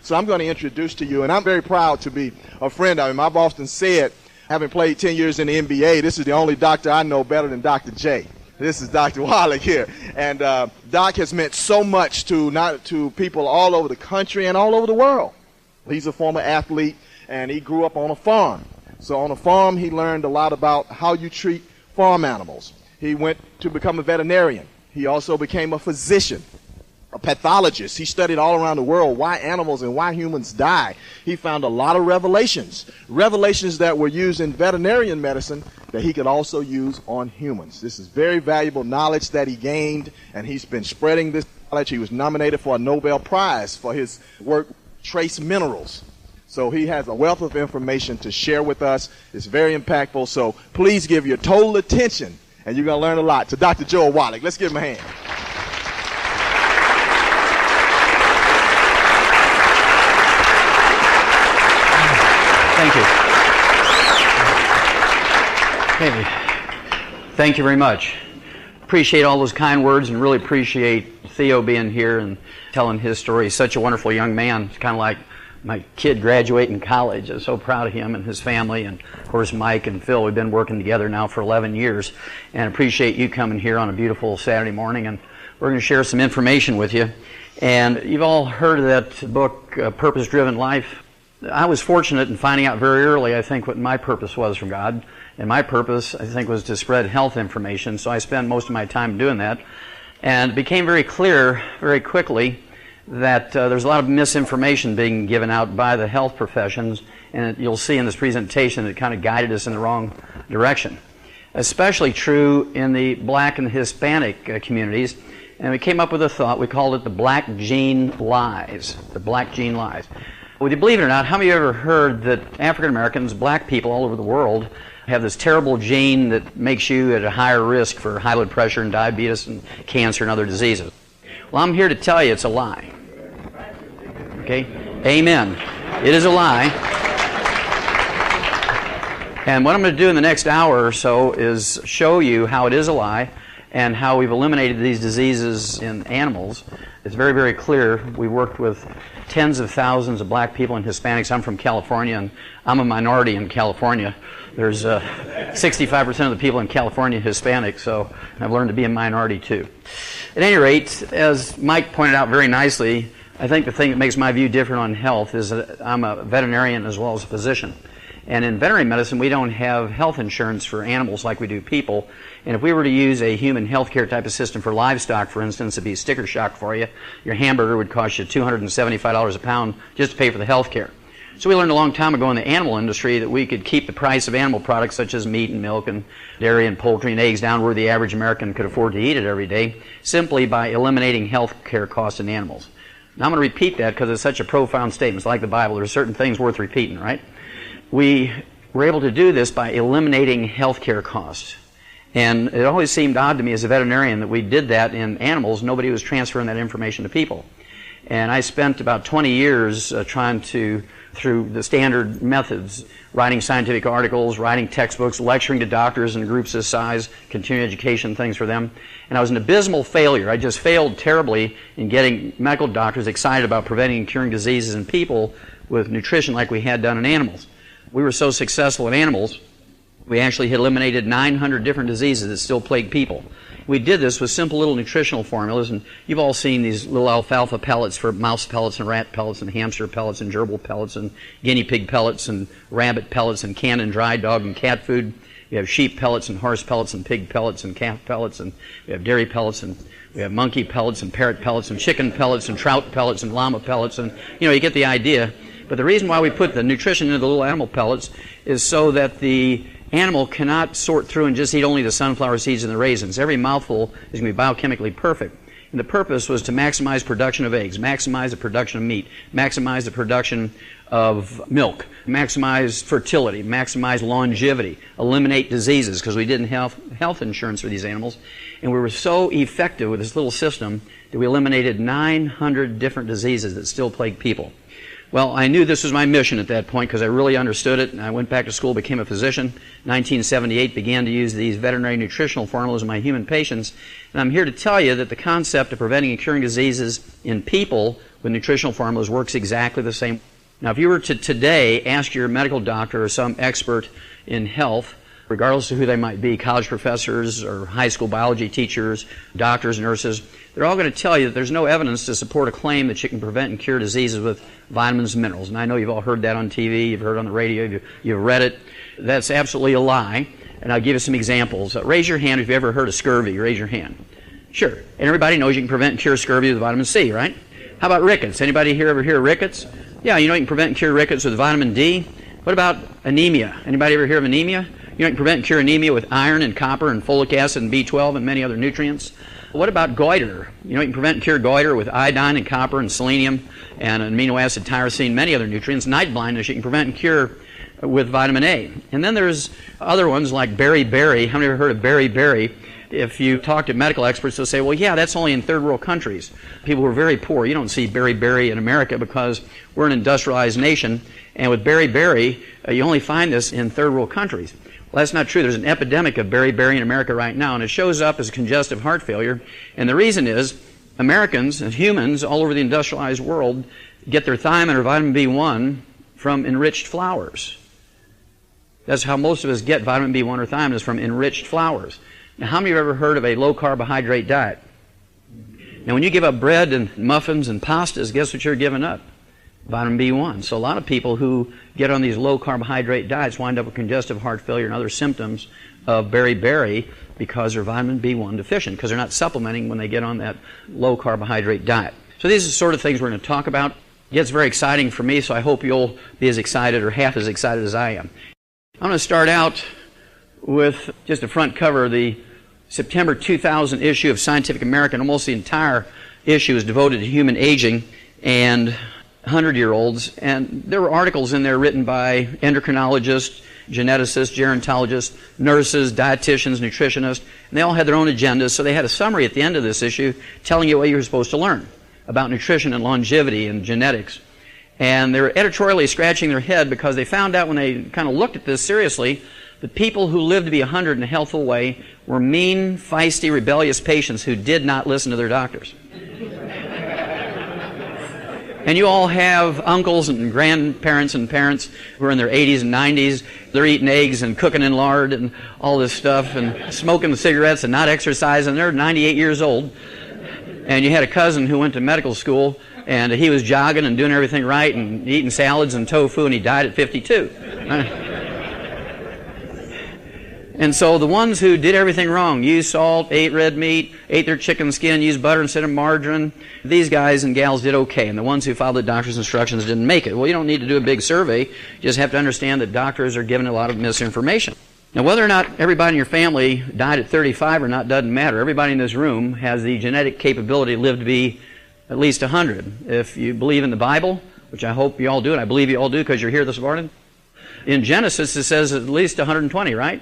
So I'm going to introduce to you, and I'm very proud to be a friend of him. I've often said, having played 10 years in the NBA, this is the only doctor I know better than Dr. J. This is Dr. Wallach here. And Doc has meant so much to people all over the country and all over the world. He's a former athlete, and he grew up on a farm. So on a farm, he learned a lot about how you treat farm animals. He went to become a veterinarian. He also became a physician, a pathologist. He studied all around the world why animals and why humans die. He found a lot of revelations that were used in veterinarian medicine that he could also use on humans. This is very valuable knowledge that he gained, and he's been spreading this knowledge. He was nominated for a Nobel Prize for his work, Trace Minerals. So he has a wealth of information to share with us. It's very impactful, so please give your total attention, and you're going to learn a lot. To Dr. Joel Wallach. Let's give him a hand. Thank you. Hey, thank you very much. Appreciate all those kind words, and really appreciate Theo being here and telling his story. He's such a wonderful young man. It's kind of like my kid graduating college. I'm so proud of him and his family, and of course Mike and Phil. We've been working together now for 11 years, and appreciate you coming here on a beautiful Saturday morning, and we're going to share some information with you. And you've all heard of that book, Purpose Driven Life. I was fortunate in finding out very early, I think, what my purpose was from God. And my purpose, I think, was to spread health information, so I spent most of my time doing that. And it became very clear very quickly that there's a lot of misinformation being given out by the health professions, and you'll see in this presentation that it kind of guided us in the wrong direction. Especially true in the black and Hispanic communities. And we came up with a thought, we called it the black gene lies. The black gene lies. Well, believe it or not, how many of you ever heard that African Americans, black people all over the world, have this terrible gene that makes you at a higher risk for high blood pressure and diabetes and cancer and other diseases? Well, I'm here to tell you it's a lie. Okay? Amen. It is a lie. And what I'm going to do in the next hour or so is show you how it is a lie and how we've eliminated these diseases in animals. It's very, very clear. We worked with tens of thousands of black people and Hispanics. I'm from California, and I'm a minority in California. There's 65% of the people in California Hispanic, so I've learned to be a minority too. At any rate, as Mike pointed out very nicely, I think the thing that makes my view different on health is that I'm a veterinarian as well as a physician. And in veterinary medicine, we don't have health insurance for animals like we do people. And if we were to use a human healthcare type of system for livestock, for instance, it'd be sticker shock for you. Your hamburger would cost you $275 a pound just to pay for the health care. So we learned a long time ago in the animal industry that we could keep the price of animal products such as meat and milk and dairy and poultry and eggs down where the average American could afford to eat it every day simply by eliminating health care costs in animals. Now I'm going to repeat that because it's such a profound statement. It's like the Bible. There's certain things worth repeating, right? We were able to do this by eliminating health care costs. And it always seemed odd to me as a veterinarian that we did that in animals. Nobody was transferring that information to people. And I spent about 20 years trying to, through the standard methods, writing scientific articles, writing textbooks, lecturing to doctors in groups this size, continuing education things for them. And I was an abysmal failure. I just failed terribly in getting medical doctors excited about preventing and curing diseases in people with nutrition like we had done in animals. We were so successful in animals, we actually had eliminated 900 different diseases that still plague people. We did this with simple little nutritional formulas, and you've all seen these little alfalfa pellets for mouse pellets and rat pellets and hamster pellets and gerbil pellets and guinea pig pellets and rabbit pellets and canned and dried dog and cat food. We have sheep pellets and horse pellets and pig pellets and calf pellets, and we have dairy pellets, and we have monkey pellets and parrot pellets and chicken pellets and trout pellets and llama pellets, and you get the idea. But the reason why we put the nutrition into the little animal pellets is so that the animal cannot sort through and just eat only the sunflower seeds and the raisins. Every mouthful is going to be biochemically perfect. And the purpose was to maximize production of eggs, maximize the production of meat, maximize the production of milk, maximize fertility, maximize longevity, eliminate diseases, because we didn't have health insurance for these animals. And we were so effective with this little system that we eliminated 900 different diseases that still plague people. Well, I knew this was my mission at that point because I really understood it, and I went back to school, became a physician. 1978, began to use these veterinary nutritional formulas in my human patients, and I'm here to tell you that the concept of preventing and curing diseases in people with nutritional formulas works exactly the same. Now, if you were to today ask your medical doctor or some expert in health, regardless of who they might be, college professors or high school biology teachers, doctors, nurses, they're all going to tell you that there's no evidence to support a claim that you can prevent and cure diseases with vitamins and minerals. And I know you've all heard that on TV, you've heard it on the radio, you've read it. That's absolutely a lie, and I'll give you some examples. Raise your hand if you've ever heard of scurvy. Raise your hand. Sure. And everybody knows you can prevent and cure scurvy with vitamin C, right? How about rickets? Anybody here ever hear of rickets? Yeah, you know you can prevent and cure rickets with vitamin D. What about anemia? Anybody ever hear of anemia? You know you can prevent and cure anemia with iron and copper and folic acid and B12 and many other nutrients. What about goiter? You know you can prevent and cure goiter with iodine and copper and selenium and amino acid tyrosine, many other nutrients. Night blindness you can prevent and cure with vitamin A. And then there's other ones like beriberi. How many ever heard of beriberi? If you talk to medical experts, they'll say, well, yeah, that's only in third world countries. People who are very poor. You don't see beriberi in America because we're an industrialized nation. And with beriberi, you only find this in third world countries. Well, that's not true. There's an epidemic of beriberi in America right now, and it shows up as congestive heart failure. And the reason is Americans and humans all over the industrialized world get their thiamine or vitamin B1 from enriched flours. That's how most of us get vitamin B1 or thiamine, is from enriched flours. Now, how many have ever heard of a low-carbohydrate diet? Now, when you give up bread and muffins and pastas, guess what you're giving up? Vitamin B1. So a lot of people who get on these low-carbohydrate diets wind up with congestive heart failure and other symptoms of beriberi because they're vitamin B1 deficient, because they're not supplementing when they get on that low-carbohydrate diet. So these are the sort of things we're going to talk about. It gets very exciting for me, so I hope you'll be as excited or half as excited as I am. I'm going to start out with just the front cover of the September 2000 issue of Scientific American. Almost the entire issue is devoted to human aging and 100-year-olds. And there were articles in there written by endocrinologists, geneticists, gerontologists, nurses, dietitians, nutritionists, and they all had their own agendas. So they had a summary at the end of this issue telling you what you were supposed to learn about nutrition and longevity and genetics. And they were editorially scratching their head because they found out when they kind of looked at this seriously, the people who lived to be 100 in a healthful way were mean, feisty, rebellious patients who did not listen to their doctors. And you all have uncles and grandparents and parents who are in their 80s and 90s. They're eating eggs and cooking in lard and all this stuff and smoking the cigarettes and not exercising. They're 98 years old. And you had a cousin who went to medical school and he was jogging and doing everything right and eating salads and tofu, and he died at 52. And so the ones who did everything wrong, used salt, ate red meat, ate their chicken skin, used butter instead of margarine, these guys and gals did okay. And the ones who followed the doctor's instructions didn't make it. Well, you don't need to do a big survey. You just have to understand that doctors are given a lot of misinformation. Now, whether or not everybody in your family died at 35 or not doesn't matter. Everybody in this room has the genetic capability to live to be at least 100. If you believe in the Bible, which I hope you all do, and I believe you all do because you're here this morning, in Genesis it says at least 120, right?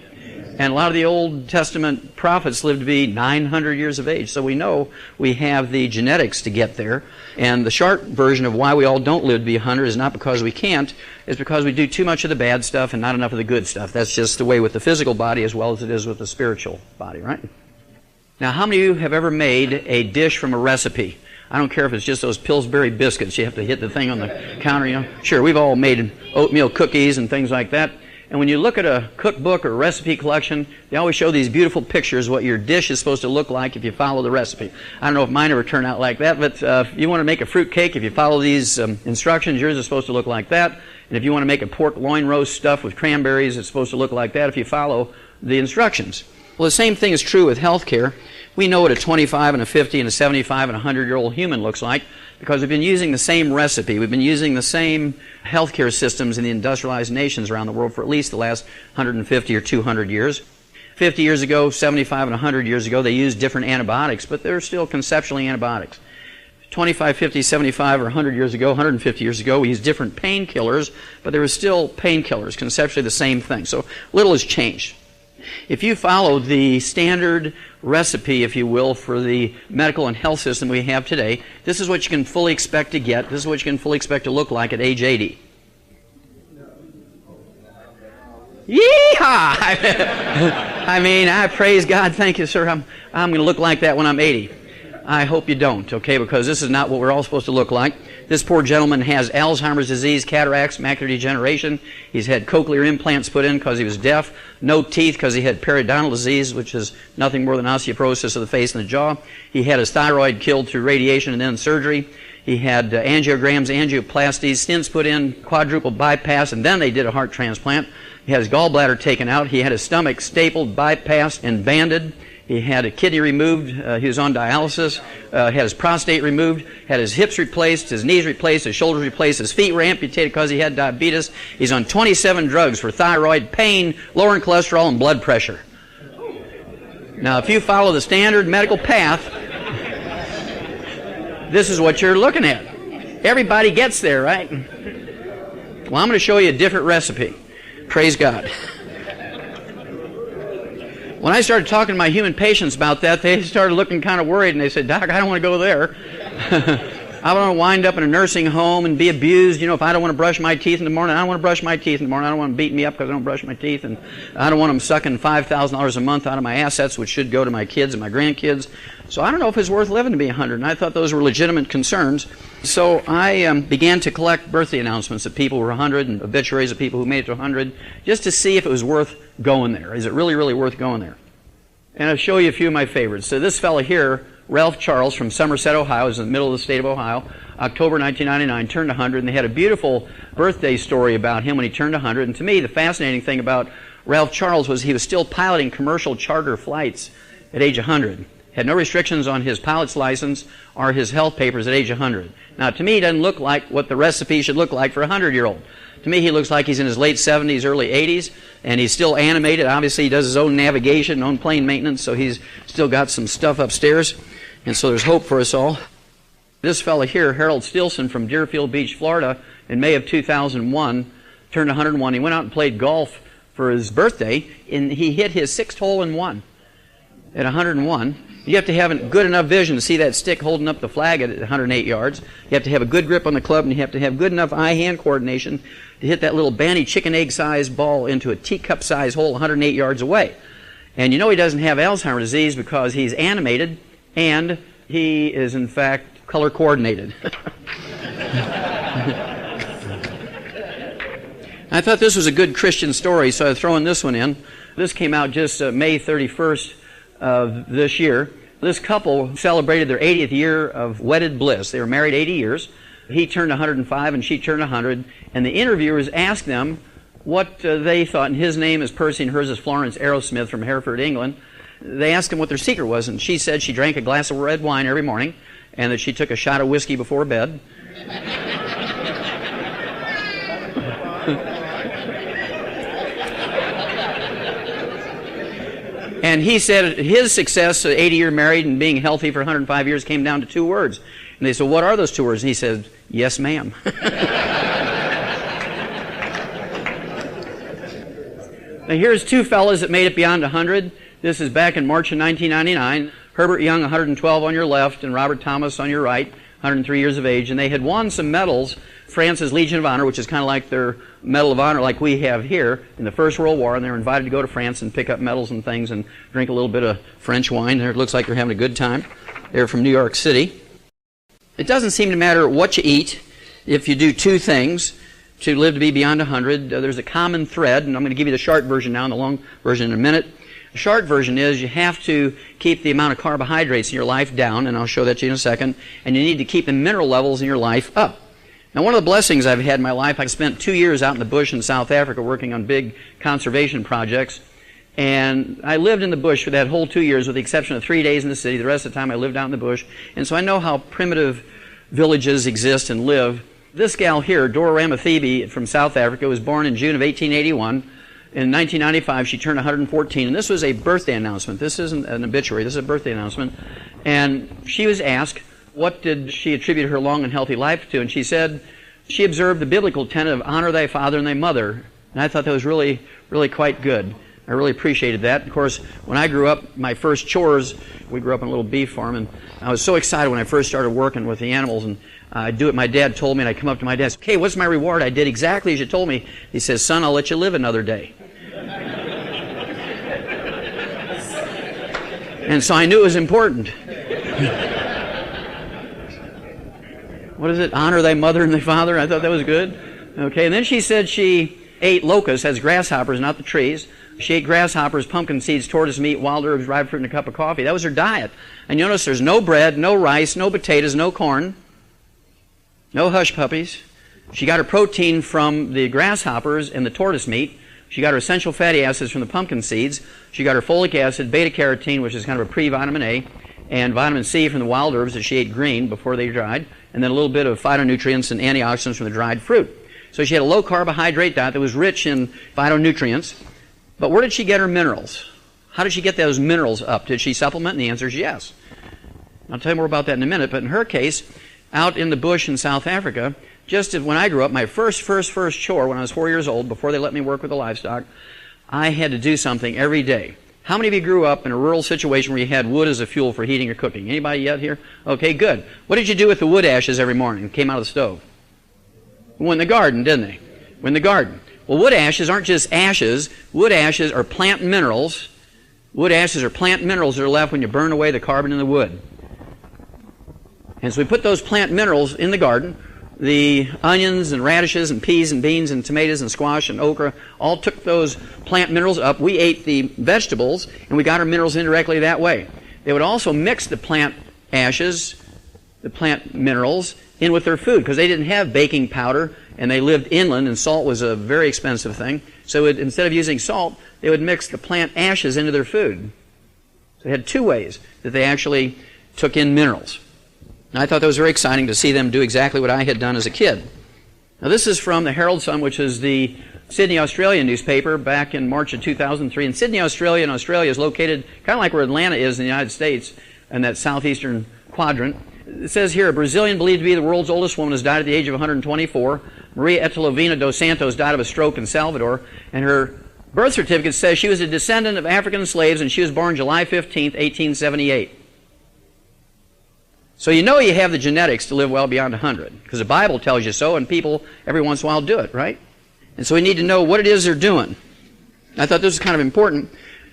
And a lot of the Old Testament prophets lived to be 900 years of age. So we know we have the genetics to get there. And the short version of why we all don't live to be 100 is not because we can't. It's because we do too much of the bad stuff and not enough of the good stuff. That's just the way with the physical body as well as it is with the spiritual body, right? Now, how many of you have ever made a dish from a recipe? I don't care if it's just those Pillsbury biscuits. You have to hit the thing on the counter, you know. Sure, we've all made oatmeal cookies and things like that. And when you look at a cookbook or a recipe collection, they always show these beautiful pictures of what your dish is supposed to look like if you follow the recipe. I don't know if mine ever turn out like that, but if you want to make a fruit cake, if you follow these instructions, yours is supposed to look like that. And if you want to make a pork loin roast stuffed with cranberries, it's supposed to look like that if you follow the instructions. Well, the same thing is true with healthcare. We know what a 25 and a 50 and a 75 and a 100-year-old human looks like because we've been using the same recipe. We've been using the same healthcare systems in the industrialized nations around the world for at least the last 150 or 200 years. 50 years ago, 75 and 100 years ago, they used different antibiotics, but they're still conceptually antibiotics. 25, 50, 75, or 100 years ago, 150 years ago, we used different painkillers, but there were still painkillers, conceptually the same thing. So little has changed. If you follow the standard recipe, if you will, for the medical and health system we have today, this is what you can fully expect to get. This is what you can fully expect to look like at age 80. Yeehaw! I mean, I praise God. Thank you, sir. I'm going to look like that when I'm 80. I hope you don't, okay, because this is not what we're all supposed to look like. This poor gentleman has Alzheimer's disease, cataracts, macular degeneration. He's had cochlear implants put in because he was deaf, no teeth because he had periodontal disease, which is nothing more than osteoporosis of the face and the jaw. He had his thyroid killed through radiation and then surgery. He had angiograms, angioplasties, stents put in, quadruple bypass, and then they did a heart transplant. He had his gallbladder taken out. He had his stomach stapled, bypassed, and banded. He had a kidney removed. He was on dialysis. Had his prostate removed. Had his hips replaced, his knees replaced, his shoulders replaced. His feet were amputated because he had diabetes. He's on 27 drugs for thyroid, pain, lowering cholesterol, and blood pressure. Now, if you follow the standard medical path, this is what you're looking at. Everybody gets there, right? Well, I'm going to show you a different recipe. Praise God. When I started talking to my human patients about that, they started looking kind of worried, and they said, Doc, I don't want to go there. I don't want to wind up in a nursing home and be abused. You know, if I don't want to brush my teeth in the morning, I don't want to brush my teeth in the morning. I don't want them beating me up because I don't brush my teeth. And I don't want them sucking $5,000 a month out of my assets, which should go to my kids and my grandkids. So I don't know if it's worth living to be 100. And I thought those were legitimate concerns. So I began to collect birthday announcements of people who were 100 and obituaries of people who made it to 100 just to see if it was worth going there. Is it really, really worth going there? And I'll show you a few of my favorites. So this fellow here, Ralph Charles from Somerset, Ohio, is in the middle of the state of Ohio, October 1999, turned 100, and they had a beautiful birthday story about him when he turned 100. And to me, the fascinating thing about Ralph Charles was he was still piloting commercial charter flights at age 100. Had no restrictions on his pilot's license or his health papers at age 100. Now, to me, he doesn't look like what the recipe should look like for a 100-year-old. To me, he looks like he's in his late 70s, early 80s, and he's still animated. Obviously, he does his own navigation, own plane maintenance, so he's still got some stuff upstairs, and so there's hope for us all. This fellow here, Harold Stilson from Deerfield Beach, Florida, in May of 2001, turned 101. He went out and played golf for his birthday, and he hit his 6th hole in one at 101. You have to have good enough vision to see that stick holding up the flag at 108 yards. You have to have a good grip on the club, and you have to have good enough eye-hand coordination to hit that little banty chicken egg-sized ball into a teacup-sized hole 108 yards away. And you know he doesn't have Alzheimer's disease because he's animated, and he is, in fact, color-coordinated. I thought this was a good Christian story, so I'm throwing this one in. This came out just May 31st of this year. This couple celebrated their 80th year of wedded bliss. They were married 80 years. He turned 105 and she turned 100. And the interviewers asked them what they thought, and his name is Percy and hers is Florence Arrowsmith from Hereford, England. They asked him what their secret was, and she said she drank a glass of red wine every morning and that she took a shot of whiskey before bed. And he said his success, 80-year married and being healthy for 105 years, came down to 2 words. And they said, what are those 2 words? And he said, yes, ma'am. Now here's 2 fellas that made it beyond 100. This is back in March of 1999. Herbert Young, 112 on your left, and Robert Thomas on your right, 103 years of age. And they had won some medals. France's Legion of Honor, which is kind of like their Medal of Honor like we have here in the First World War, and they were invited to go to France and pick up medals and things and drink a little bit of French wine. It looks like they're having a good time. They're from New York City. It doesn't seem to matter what you eat if you do 2 things to live to be beyond 100. There's a common thread, and I'm going to give you the short version now and the long version in a minute. The short version is you have to keep the amount of carbohydrates in your life down, and I'll show that to you in a second, and you need to keep the mineral levels in your life up. Now, one of the blessings I've had in my life, I spent 2 years out in the bush in South Africa working on big conservation projects, and I lived in the bush for that whole 2 years with the exception of 3 days in the city. The rest of the time I lived out in the bush, and so I know how primitive villages exist and live. This gal here, Dora Ramathebe from South Africa, was born in June of 1881. In 1995, she turned 114, and this was a birthday announcement. This isn't an obituary, this is a birthday announcement. And she was asked, what did she attribute her long and healthy life to? And she said, she observed the biblical tenet of honor thy father and thy mother. And I thought that was really, really quite good. I really appreciated that. Of course, when I grew up, my first chores, we grew up on a little beef farm, and I was so excited when I first started working with the animals, and I'd do what my dad told me, and I'd come up to my dad and say, "Okay, what's my reward?" I did exactly as you told me. He says, "Son, I'll let you live another day." And so I knew it was important. What is it? Honor thy mother and thy father. I thought that was good. Okay, and then she said she ate locusts, that's grasshoppers, not the trees. She ate grasshoppers, pumpkin seeds, tortoise meat, wild herbs, dried fruit, and a cup of coffee. That was her diet. And you notice there's no bread, no rice, no potatoes, no corn, no hush puppies. She got her protein from the grasshoppers and the tortoise meat. She got her essential fatty acids from the pumpkin seeds. She got her folic acid, beta-carotene, which is kind of a pre-vitamin A, and vitamin C from the wild herbs that she ate green before they dried, and then a little bit of phytonutrients and antioxidants from the dried fruit. So she had a low-carbohydrate diet that was rich in phytonutrients. But where did she get her minerals? How did she get those minerals up? Did she supplement? And the answer is yes. I'll tell you more about that in a minute. But in her case, out in the bush in South Africa, just as when I grew up, my first chore when I was 4 years old, before they let me work with the livestock, I had to do something every day. How many of you grew up in a rural situation where you had wood as a fuel for heating or cooking? Anybody yet here? Okay, good. What did you do with the wood ashes every morning that came out of the stove? Went in the garden, didn't they? Went in the garden. Well, wood ashes aren't just ashes. Wood ashes are plant minerals. Wood ashes are plant minerals that are left when you burn away the carbon in the wood. And so we put those plant minerals in the garden. The onions and radishes and peas and beans and tomatoes and squash and okra all took those plant minerals up. We ate the vegetables, and we got our minerals indirectly that way. They would also mix the plant ashes, the plant minerals, in with their food because they didn't have baking powder, and they lived inland, and salt was a very expensive thing. So instead of using salt, they would mix the plant ashes into their food. So they had two ways that they actually took in minerals. And I thought that was very exciting to see them do exactly what I had done as a kid. Now this is from the Herald Sun, which is the Sydney, Australia newspaper back in March of 2003. And Sydney, Australia, is located kind of like where Atlanta is in the United States, in that southeastern quadrant. It says here, a Brazilian believed to be the world's oldest woman has died at the age of 124. Maria Etelovina dos Santos died of a stroke in Salvador, and her birth certificate says she was a descendant of African slaves, and she was born July 15th, 1878. So you know you have the genetics to live well beyond 100, because the Bible tells you so, and people every once in a while do it, right? And so we need to know what it is they're doing. I thought this was kind of important.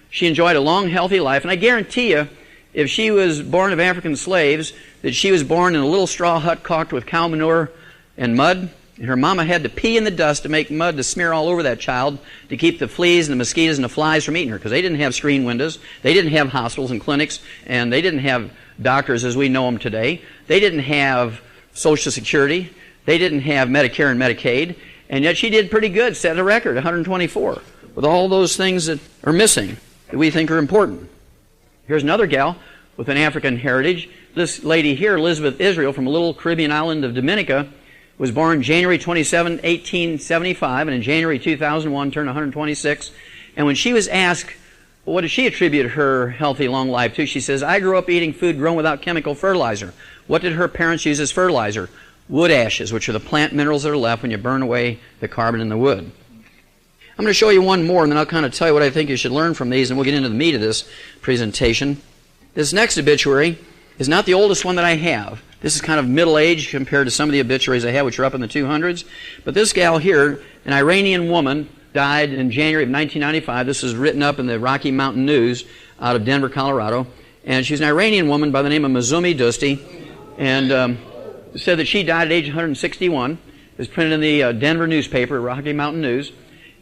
She enjoyed a long, healthy life, and I guarantee you, if she was born of African slaves, that she was born in a little straw hut caulked with cow manure and mud, and her mama had to pee in the dust to make mud to smear all over that child to keep the fleas and the mosquitoes and the flies from eating her, because they didn't have screen windows, they didn't have hospitals and clinics, and they didn't have doctors as we know them today. They didn't have Social Security, they didn't have Medicare and Medicaid, and yet she did pretty good, set a record, 124, with all those things that are missing that we think are important. Here's another gal with an African heritage. This lady here, Elizabeth Israel, from a little Caribbean island of Dominica, was born January 27, 1875, and in January 2001 turned 126. And when she was asked, well, what did she attribute her healthy, long life to? She says, I grew up eating food grown without chemical fertilizer. What did her parents use as fertilizer? Wood ashes, which are the plant minerals that are left when you burn away the carbon in the wood. I'm going to show you one more, and then I'll kind of tell you what I think you should learn from these, and we'll get into the meat of this presentation. This next obituary is not the oldest one that I have. This is kind of middle-aged compared to some of the obituaries I have, which are up in the 200s. But this gal here, an Iranian woman, died in January of 1995. This is written up in the Rocky Mountain News out of Denver, Colorado. And she's an Iranian woman by the name of Mazumi Dosti. And said that she died at age 161. It was printed in the Denver newspaper, Rocky Mountain News.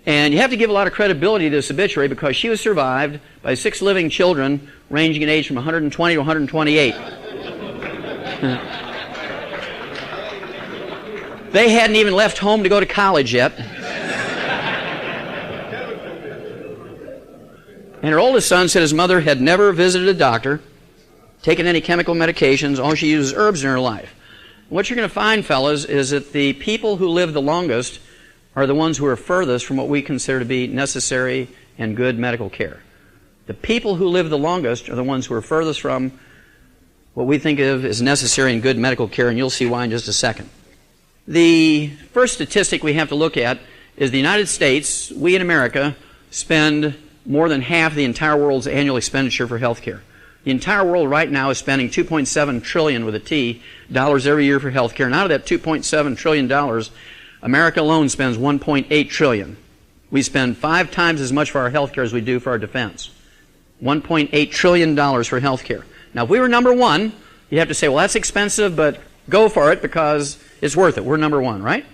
And you have to give a lot of credibility to this obituary because she was survived by 6 living children ranging in age from 120 to 128. They hadn't even left home to go to college yet. And her oldest son said his mother had never visited a doctor, taken any chemical medications, all she uses herbs in her life. What you're going to find, fellas, is that the people who live the longest are the ones who are furthest from what we consider to be necessary and good medical care. The people who live the longest are the ones who are furthest from what we think of as necessary and good medical care, and you'll see why in just a second. The first statistic we have to look at is the United States, we in America, spend more than half of the entire world's annual expenditure for health care. The entire world right now is spending $2.7 trillion with a T dollars every year for health care. And out of that $2.7 trillion, America alone spends $1.8 trillion. We spend 5 times as much for our health care as we do for our defense. $1.8 trillion for health care. Now, if we were number one, you have to say, well, that's expensive, but go for it because it's worth it. We're number one, right?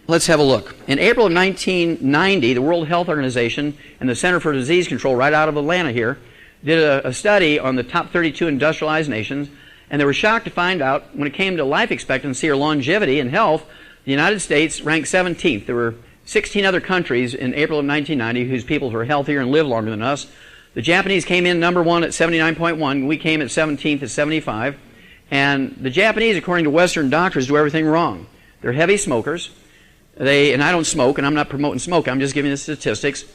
Let's have a look. In April of 1990, the World Health Organization and the Center for Disease Control right out of Atlanta here did a study on the top 32 industrialized nations, and they were shocked to find out when it came to life expectancy or longevity and health, the United States ranked 17th. There were 16 other countries in April of 1990 whose peoples were healthier and lived longer than us. The Japanese came in number one at 79.1. We came at 17th at 75. And the Japanese, according to Western doctors, do everything wrong. They're heavy smokers. And I don't smoke, and I'm not promoting smoke. I'm just giving the statistics.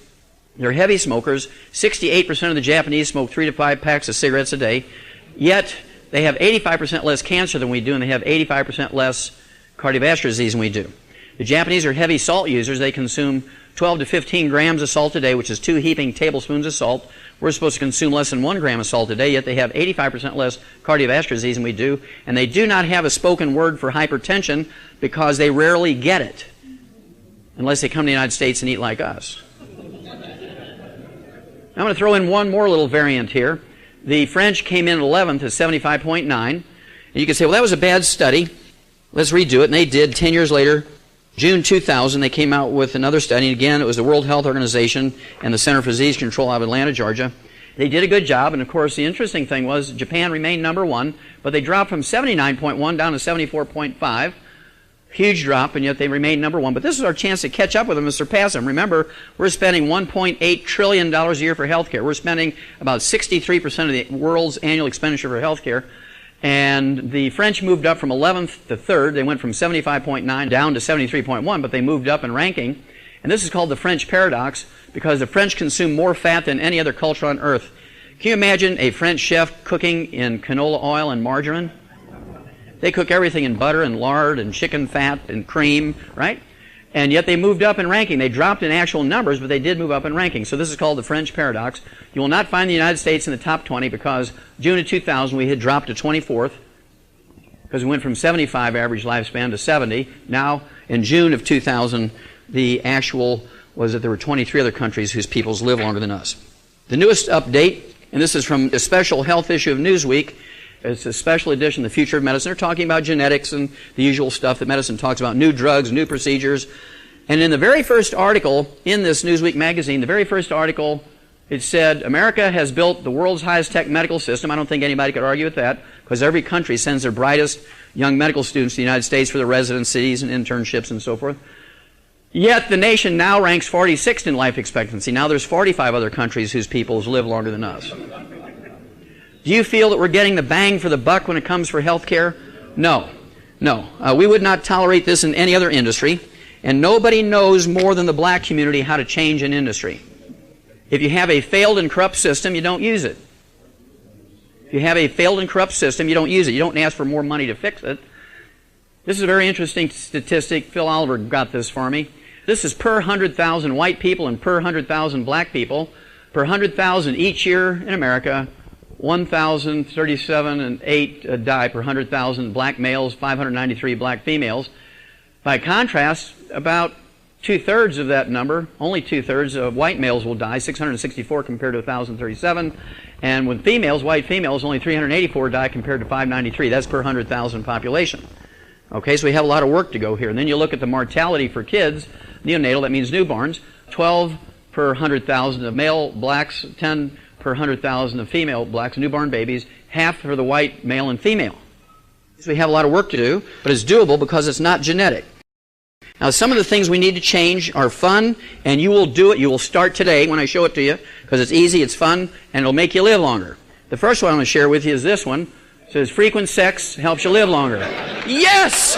They're heavy smokers. 68% of the Japanese smoke 3 to 5 packs of cigarettes a day. Yet they have 85% less cancer than we do, and they have 85% less cardiovascular disease than we do. The Japanese are heavy salt users. They consume 12 to 15 grams of salt a day, which is 2 heaping tablespoons of salt. We're supposed to consume less than 1 gram of salt a day, yet they have 85% less cardiovascular disease than we do. And they do not have a spoken word for hypertension because they rarely get it, unless they come to the United States and eat like us. I'm going to throw in one more little variant here. The French came in at 11th at 75.9. And you can say, well, that was a bad study. Let's redo it. And they did. 10 years later, June 2000, they came out with another study. And again, it was the World Health Organization and the Center for Disease Control out of Atlanta, Georgia. They did a good job. And, of course, the interesting thing was Japan remained number one, but they dropped from 79.1 down to 74.5. Huge drop, and yet they remain number one. But this is our chance to catch up with them and surpass them. Remember, we're spending $1.8 trillion a year for health care. We're spending about 63% of the world's annual expenditure for health care. And the French moved up from 11th to 3rd. They went from 75.9 down to 73.1, but they moved up in ranking. And this is called the French paradox because the French consume more fat than any other culture on earth. Can you imagine a French chef cooking in canola oil and margarine? They cook everything in butter and lard and chicken fat and cream, right? And yet they moved up in ranking. They dropped in actual numbers, but they did move up in ranking. So this is called the French paradox. You will not find the United States in the top 20 because June of 2000 we had dropped to 24th because we went from 75 average lifespan to 70. Now, in June of 2000, the actual was that there were 23 other countries whose peoples live longer than us. The newest update, and this is from a special health issue of Newsweek, it's a special edition, The Future of Medicine. They're talking about genetics and the usual stuff that medicine talks about, new drugs, new procedures. And in the very first article in this Newsweek magazine, the very first article, it said, America has built the world's highest tech medical system. I don't think anybody could argue with that, because every country sends their brightest young medical students to the United States for their residencies and internships and so forth. Yet the nation now ranks 46th in life expectancy. Now there's 45 other countries whose peoples live longer than us. Do you feel that we're getting the bang for the buck when it comes for health care? No. No. We would not tolerate this in any other industry, and nobody knows more than the black community how to change an industry. If you have a failed and corrupt system, you don't use it. If you have a failed and corrupt system, you don't use it. You don't ask for more money to fix it. This is a very interesting statistic. Phil Oliver got this for me. This is per 100,000 white people and per 100,000 black people. Per 100,000 each year in America, 1,037 and 8 die per 100,000 black males, 593 black females. By contrast, about two-thirds of that number, only two-thirds of white males will die, 664 compared to 1,037. And with females, white females, only 384 die compared to 593. That's per 100,000 population. Okay, so we have a lot of work to go here. And then you look at the mortality for kids, neonatal, that means newborns, 12 per 100,000 of male blacks, 10 per 100,000 of female blacks, newborn babies, half for the white male and female. So we have a lot of work to do, but it's doable because it's not genetic. Now, some of the things we need to change are fun, and you will do it. You will start today when I show it to you, because it's easy, it's fun, and it'll make you live longer. The first one I'm going to share with you is this one. It says, frequent sex helps you live longer. Yes!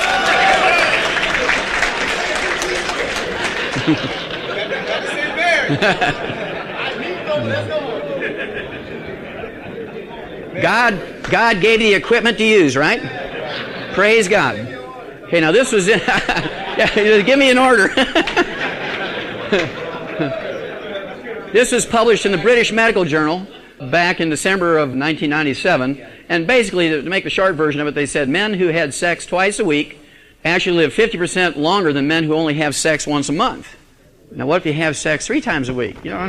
God gave you the equipment to use, right? Praise God. Okay, now this was it. Yeah, give me an order. This was published in the British Medical Journal back in December of 1997. And basically, to make the short version of it, they said men who had sex twice a week actually live 50% longer than men who only have sex once a month. Now, what if you have sex 3 times a week? You know?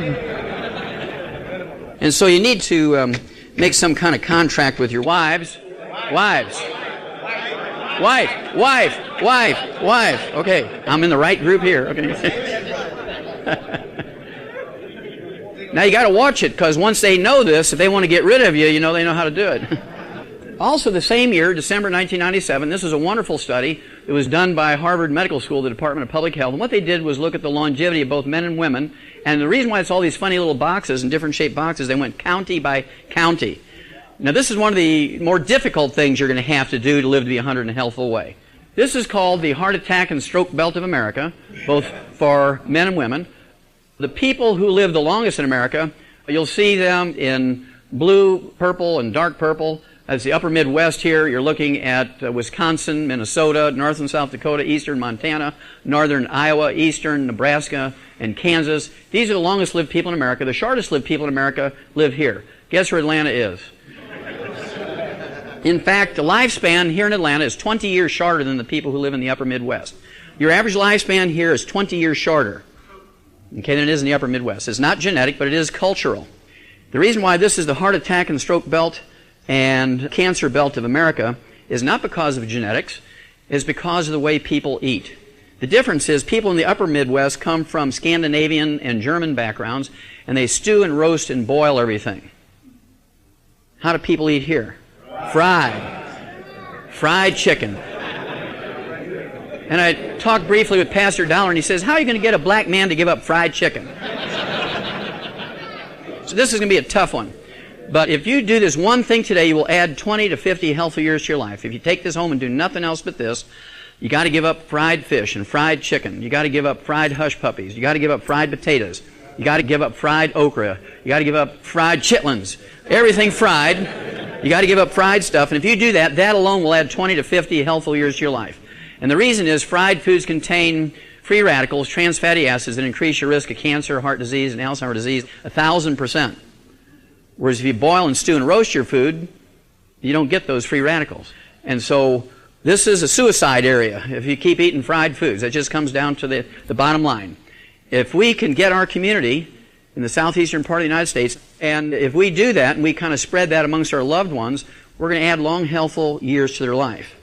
And so you need to make some kind of contract with your wives. Wives. Wife. Okay, I'm in the right group here. Okay. Now you got to watch it, because once they know this, if they want to get rid of you, you know they know how to do it. Also, the same year, December 1997, this was a wonderful study. It was done by Harvard Medical School, the Department of Public Health. And what they did was look at the longevity of both men and women. And the reason why it's all these funny little boxes and different shaped boxes, they went county by county. Now, this is one of the more difficult things you're going to have to do to live to be 100 in a healthful way. This is called the heart attack and stroke belt of America, both for men and women. The people who live the longest in America, you'll see them in blue, purple, and dark purple. As the upper Midwest here, you're looking at Wisconsin, Minnesota, North and South Dakota, eastern Montana, northern Iowa, eastern Nebraska, and Kansas. These are the longest lived people in America. The shortest lived people in America live here. Guess where Atlanta is? In fact, the lifespan here in Atlanta is 20 years shorter than the people who live in the upper Midwest. Your average lifespan here is 20 years shorter, okay, than it is in the upper Midwest. It's not genetic, but it is cultural. The reason why this is the heart attack and stroke belt and cancer belt of America is not because of genetics, it's because of the way people eat. The difference is people in the upper Midwest come from Scandinavian and German backgrounds, and they stew and roast and boil everything. How do people eat here? Fried chicken. And I talked briefly with Pastor Dollar, and he says, how are you going to get a black man to give up fried chicken? So this is going to be a tough one. But if you do this one thing today, you will add 20 to 50 healthy years to your life. If you take this home and do nothing else but this, you got to give up fried fish and fried chicken. You got to give up fried hush puppies. You got to give up fried potatoes. You got to give up fried okra. You got to give up fried chitlins. Everything fried. You got to give up fried stuff. And if you do that, that alone will add 20 to 50 healthful years to your life. And the reason is fried foods contain free radicals, trans fatty acids, that increase your risk of cancer, heart disease, and Alzheimer's disease 1,000%. Whereas if you boil and stew and roast your food, you don't get those free radicals. And so this is a suicide area if you keep eating fried foods. That just comes down to the bottom line. If we can get our community in the southeastern part of the United States, and if we do that and we kind of spread that amongst our loved ones, we're going to add long, healthful years to their life.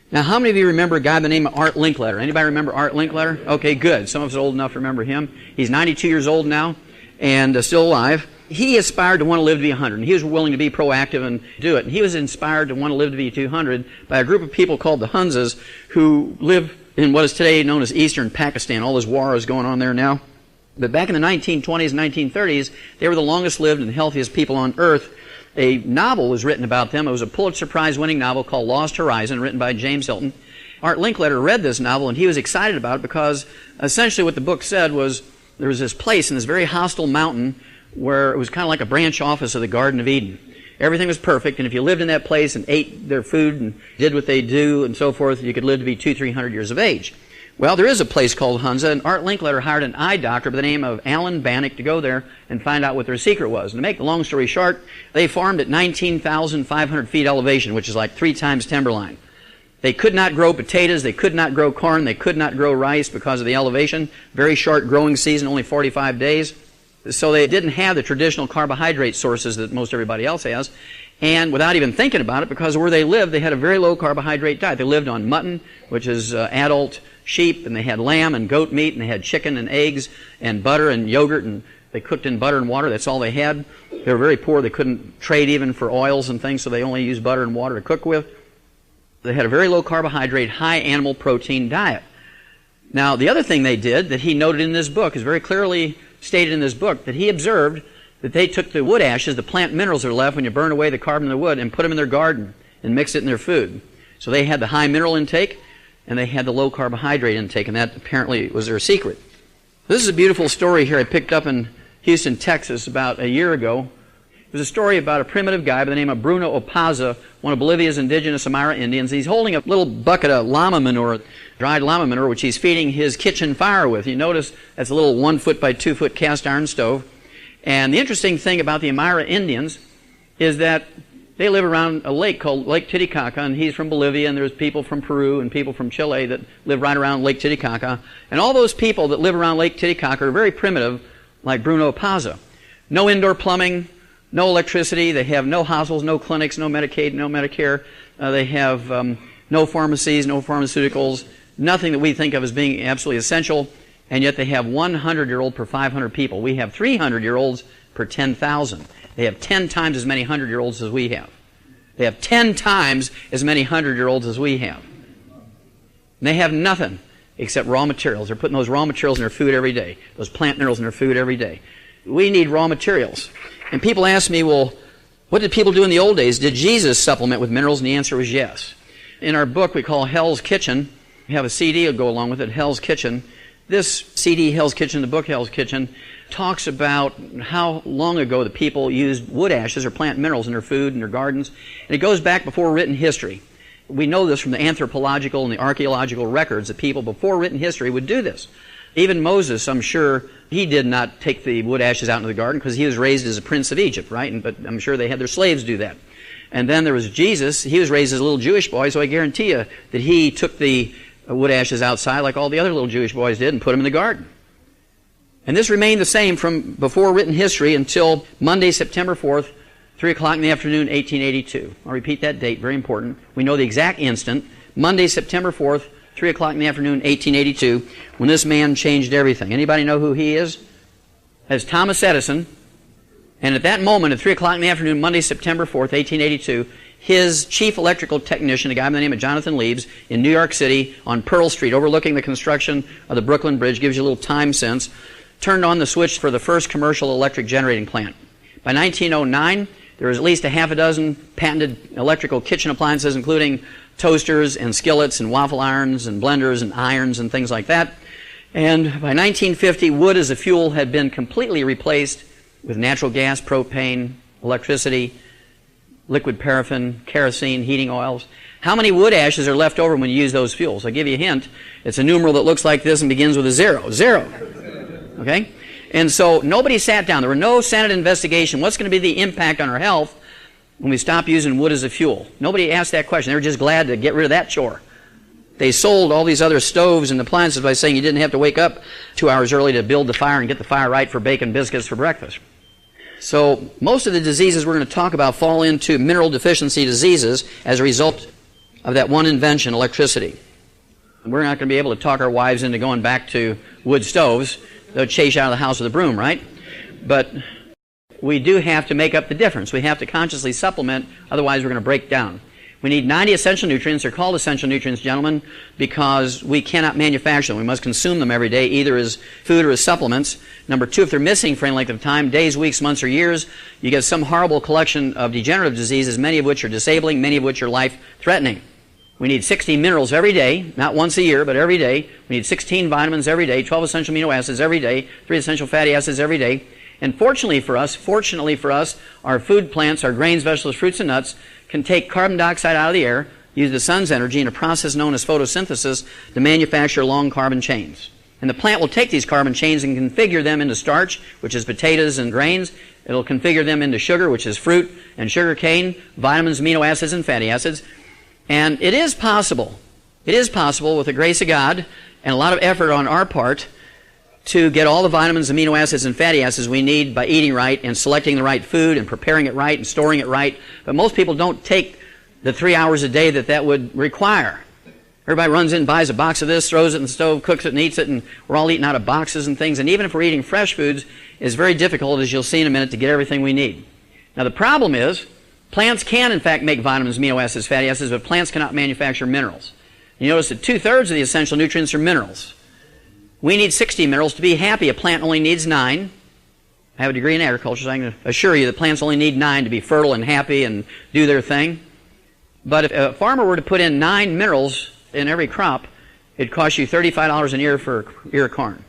Now, how many of you remember a guy by the name of Art Linkletter? Anybody remember Art Linkletter? Okay, good. Some of us are old enough to remember him. He's 92 years old now and still alive. He aspired to want to live to be 100, and he was willing to be proactive and do it. And he was inspired to want to live to be 200 by a group of people called the Hunzas, who live in what is today known as eastern Pakistan. All this war is going on there now. But back in the 1920s and 1930s, they were the longest lived and healthiest people on earth. A novel was written about them. It was a Pulitzer Prize-winning novel called Lost Horizon, written by James Hilton. Art Linkletter read this novel, and he was excited about it because essentially what the book said was there was this place in this very hostile mountain where it was kind of like a branch office of the Garden of Eden. Everything was perfect, and if you lived in that place and ate their food and did what they do and so forth, you could live to be 200-300 years of age. Well, there is a place called Hunza, and Art Linkletter hired an eye doctor by the name of Alan Bannock to go there and find out what their secret was. And to make the long story short, they farmed at 19,500 feet elevation, which is like 3 times timberline. They could not grow potatoes, they could not grow corn, they could not grow rice because of the elevation. Very short growing season, only 45 days. So they didn't have the traditional carbohydrate sources that most everybody else has. And without even thinking about it, because of where they lived, they had a very low carbohydrate diet. They lived on mutton, which is adult sheep, and they had lamb and goat meat, and they had chicken and eggs and butter and yogurt, and they cooked in butter and water. That's all they had. They were very poor. They couldn't trade even for oils and things, so they only used butter and water to cook with. They had a very low carbohydrate, high animal protein diet. Now, the other thing they did that he noted in this book is very clearly stated in this book, that he observed that they took the wood ashes, the plant minerals that are left when you burn away the carbon in the wood, and put them in their garden and mixed it in their food. So they had the high mineral intake, and they had the low carbohydrate intake, and that apparently was their secret. This is a beautiful story here I picked up in Houston, Texas about a year ago. There's a story about a primitive guy by the name of Bruno Opaza, one of Bolivia's indigenous Aymara Indians. He's holding a little bucket of llama manure, dried llama manure, which he's feeding his kitchen fire with. You notice that's a little 1 foot by 2 foot cast iron stove. And the interesting thing about the Aymara Indians is that they live around a lake called Lake Titicaca, and he's from Bolivia, and there's people from Peru and people from Chile that live right around Lake Titicaca. And all those people that live around Lake Titicaca are very primitive, like Bruno Opaza. No indoor plumbing, no electricity. They have no hospitals, no clinics, no Medicaid, no Medicare. They have no pharmacies, no pharmaceuticals, nothing that we think of as being absolutely essential. And yet they have 100-year-old per 500 people. We have 300-year-olds per 10,000. They have 10 times as many 100-year-olds as we have. They have 10 times as many 100-year-olds as we have. And they have nothing except raw materials. They're putting those raw materials in their food every day, those plant minerals in their food every day. We need raw materials. And people ask me, well, what did people do in the old days? Did Jesus supplement with minerals? And the answer was yes. In our book we call Hell's Kitchen, we have a CD to go along with it, Hell's Kitchen. This CD, Hell's Kitchen, the book Hell's Kitchen, talks about how long ago the people used wood ashes or plant minerals in their food and their gardens. And it goes back before written history. We know this from the anthropological and the archaeological records that people before written history would do this. Even Moses, I'm sure, he did not take the wood ashes out into the garden because he was raised as a prince of Egypt, right? But I'm sure they had their slaves do that. And then there was Jesus. He was raised as a little Jewish boy, so I guarantee you that he took the wood ashes outside like all the other little Jewish boys did and put them in the garden. And this remained the same from before written history until Monday, September 4th, 3 o'clock in the afternoon, 1882. I'll repeat that date, very important. We know the exact instant, Monday, September 4th, 3 o'clock in the afternoon, 1882, when this man changed everything. Anybody know who he is? That's Thomas Edison. And at that moment, at 3 o'clock in the afternoon, Monday, September 4th, 1882, his chief electrical technician, a guy by the name of Jonathan Leibs, in New York City on Pearl Street, overlooking the construction of the Brooklyn Bridge, gives you a little time sense, turned on the switch for the first commercial electric generating plant. By 1909, there was at least a half a dozen patented electrical kitchen appliances, including toasters and skillets and waffle irons and blenders and irons and things like that. And by 1950, wood as a fuel had been completely replaced with natural gas, propane, electricity, liquid paraffin, kerosene, heating oils. How many wood ashes are left over when you use those fuels? I'll give you a hint. It's a numeral that looks like this and begins with a zero. Zero. Okay? And so nobody sat down. There were no Senate investigation. What's going to be the impact on our health when we stop using wood as a fuel? Nobody asked that question. They were just glad to get rid of that chore. They sold all these other stoves and appliances by saying you didn't have to wake up 2 hours early to build the fire and get the fire right for bacon biscuits for breakfast. So most of the diseases we're going to talk about fall into mineral deficiency diseases as a result of that one invention, electricity. We're not going to be able to talk our wives into going back to wood stoves. They'll chase you out of the house with a broom, right? But we do have to make up the difference. We have to consciously supplement, otherwise we're going to break down. We need 90 essential nutrients. They're called essential nutrients, gentlemen, because we cannot manufacture them. We must consume them every day, either as food or as supplements. Number two, if they're missing for any length of time, days, weeks, months, or years, you get some horrible collection of degenerative diseases, many of which are disabling, many of which are life-threatening. We need 60 minerals every day, not once a year, but every day. We need 16 vitamins every day, 12 essential amino acids every day, 3 essential fatty acids every day. And fortunately for us, our food plants, our grains, vegetables, fruits, and nuts can take carbon dioxide out of the air, use the sun's energy in a process known as photosynthesis to manufacture long carbon chains. And the plant will take these carbon chains and configure them into starch, which is potatoes and grains. It'll configure them into sugar, which is fruit and sugar cane, vitamins, amino acids, and fatty acids. And it is possible with the grace of God and a lot of effort on our part to get all the vitamins, amino acids, and fatty acids we need by eating right and selecting the right food and preparing it right and storing it right. But most people don't take the 3 hours a day that would require. Everybody runs in, buys a box of this, throws it in the stove, cooks it and eats it, and we're all eating out of boxes and things. And even if we're eating fresh foods, it's very difficult, as you'll see in a minute, to get everything we need. Now the problem is, plants can in fact make vitamins, amino acids, fatty acids, but plants cannot manufacture minerals. You notice that 2/3 of the essential nutrients are minerals. We need 60 minerals. To be happy, a plant only needs 9. I have a degree in agriculture, so I can assure you that plants only need 9 to be fertile and happy and do their thing. But if a farmer were to put in 9 minerals in every crop, it'd cost you $35 an ear for an ear of corn.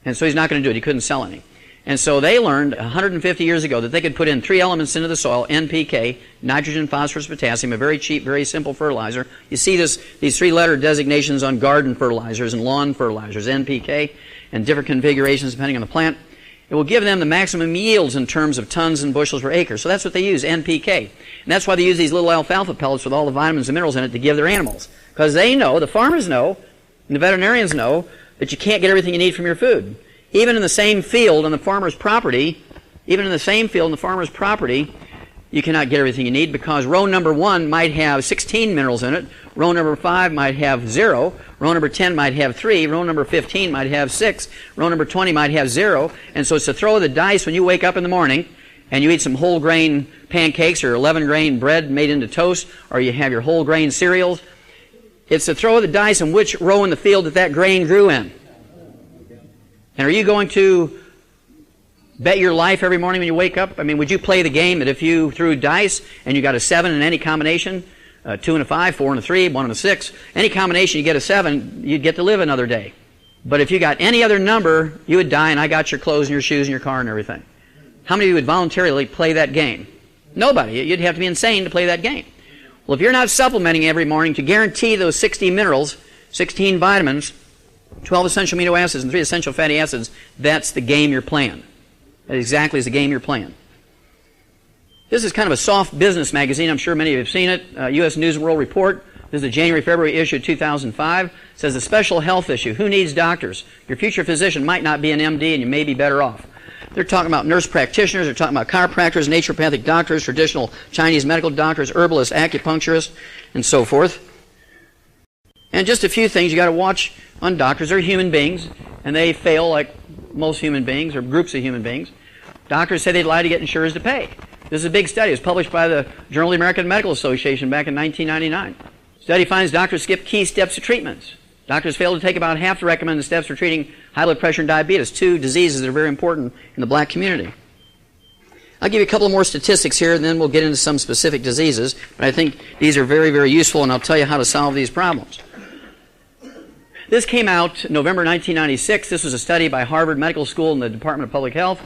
And so he's not going to do it. He couldn't sell any. And so they learned 150 years ago that they could put in 3 elements into the soil, NPK, nitrogen, phosphorus, potassium, a very cheap, very simple fertilizer. You see these 3-letter designations on garden fertilizers and lawn fertilizers, NPK, and different configurations depending on the plant. It will give them the maximum yields in terms of tons and bushels per acre. So that's what they use, NPK. And that's why they use these little alfalfa pellets with all the vitamins and minerals in it to give their animals. Because they know, the farmers know, and the veterinarians know, that you can't get everything you need from your food. Even in the same field on the farmer's property, you cannot get everything you need because row number 1 might have 16 minerals in it, row number 5 might have 0, row number 10 might have 3, row number 15 might have 6, row number 20 might have 0, and so it's a throw of the dice when you wake up in the morning and you eat some whole grain pancakes or 11 grain bread made into toast, or you have your whole grain cereals. It's a throw of the dice in which row in the field that grain grew in. And are you going to bet your life every morning when you wake up? I mean, would you play the game that if you threw dice and you got a 7 in any combination, 2 and a 5, 4 and a 3, 1 and a 6, any combination you get a 7, you'd get to live another day. But if you got any other number, you would die, and I got your clothes and your shoes and your car and everything. How many of you would voluntarily play that game? Nobody. You'd have to be insane to play that game. Well, if you're not supplementing every morning to guarantee those 60 minerals, 16 vitamins, 12 essential amino acids and 3 essential fatty acids, that's the game you're playing. That exactly is the game you're playing. This is kind of a soft business magazine. I'm sure many of you have seen it. U.S. News and World Report. This is the January-February issue of 2005. It says a special health issue. Who needs doctors? Your future physician might not be an MD and you may be better off. They're talking about nurse practitioners. They're talking about chiropractors, naturopathic doctors, traditional Chinese medical doctors, herbalists, acupuncturists, and so forth. And just a few things you got to watch on doctors. They're human beings, and they fail like most human beings or groups of human beings. Doctors say they'd lie to get insurers to pay. This is a big study. It was published by the Journal of the American Medical Association back in 1999. Study finds doctors skip key steps to treatments. Doctors fail to take about half the recommended steps for treating high blood pressure and diabetes, 2 diseases that are very important in the black community. I'll give you a couple more statistics here, and then we'll get into some specific diseases. But I think these are very, very useful, and I'll tell you how to solve these problems. This came out November 1996. This was a study by Harvard Medical School and the Department of Public Health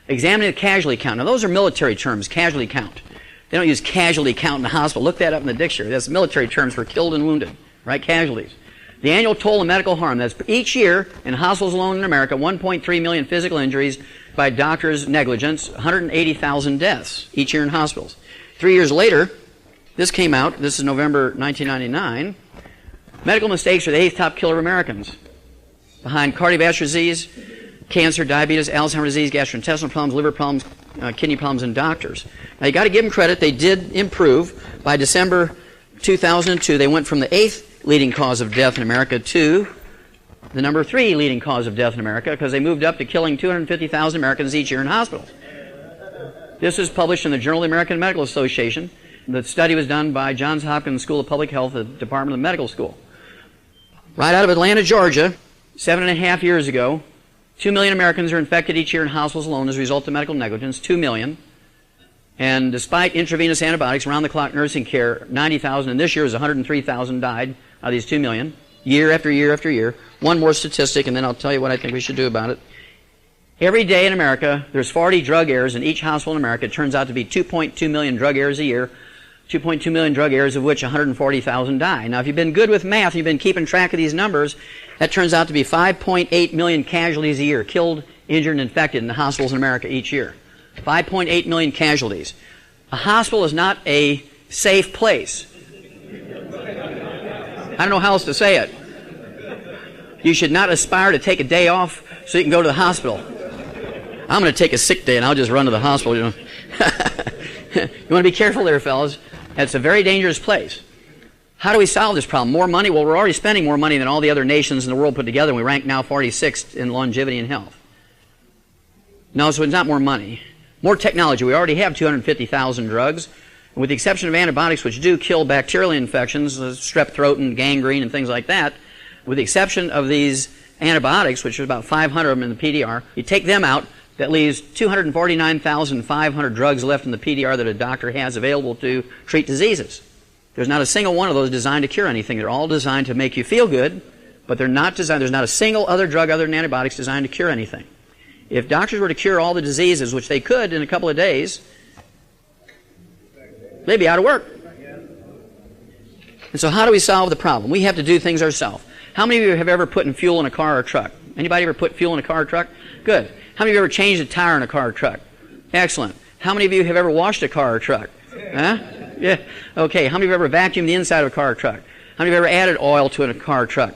examining the casualty count. Now, those are military terms, casualty count. They don't use casualty count in the hospital. Look that up in the dictionary. That's military terms for killed and wounded, right? Casualties. The annual toll of medical harm. That's each year in hospitals alone in America, 1.3 million physical injuries by doctors' negligence, 180,000 deaths each year in hospitals. 3 years later, this came out. This is November 1999. Medical mistakes are the 8th top killer of Americans, behind cardiovascular disease, cancer, diabetes, Alzheimer's disease, gastrointestinal problems, liver problems, kidney problems, and doctors. Now, you got to give them credit. They did improve. By December 2002, they went from the 8th leading cause of death in America to the number 3 leading cause of death in America, because they moved up to killing 250,000 Americans each year in hospitals. This was published in the Journal of the American Medical Association. The study was done by Johns Hopkins School of Public Health at the Department of Medical School. Right out of Atlanta, Georgia, 7.5 years ago, 2 million Americans are infected each year in hospitals alone as a result of medical negligence, 2 million. And despite intravenous antibiotics, round-the-clock nursing care, 90,000, and this year was 103,000 died out of these 2 million, year after year after year. One more statistic, and then I'll tell you what I think we should do about it. Every day in America, there's 40 drug errors in each hospital in America. It turns out to be 2.2 million drug errors a year, 2.2 million drug errors, of which 140,000 die. Now, if you've been good with math, you've been keeping track of these numbers, that turns out to be 5.8 million casualties a year, killed, injured, and infected in the hospitals in America each year. 5.8 million casualties. A hospital is not a safe place. I don't know how else to say it. You should not aspire to take a day off so you can go to the hospital. I'm going to take a sick day and I'll just run to the hospital. You know. You want to be careful there, fellas. It's a very dangerous place. How do we solve this problem? More money? Well, we're already spending more money than all the other nations in the world put together, and we rank now 46th in longevity and health. No, so it's not more money. More technology. We already have 250,000 drugs. And with the exception of antibiotics, which do kill bacterial infections, strep throat and gangrene and things like that, with the exception of these antibiotics, which are about 500 of them in the PDR, you take them out, that leaves 249,500 drugs left in the PDR that a doctor has available to treat diseases. There's not a single one of those designed to cure anything. They're all designed to make you feel good, but they're not designed. There's not a single other drug other than antibiotics designed to cure anything. If doctors were to cure all the diseases, which they could in a couple of days, they'd be out of work. And so how do we solve the problem? We have to do things ourselves. How many of you have ever put in fuel in a car or truck? Anybody ever put fuel in a car or truck? Good. How many of you ever changed a tire in a car or truck? Excellent. How many of you have ever washed a car or truck? Huh? Yeah. Okay. How many of you have ever vacuumed the inside of a car or truck? How many of you have ever added oil to a car or truck?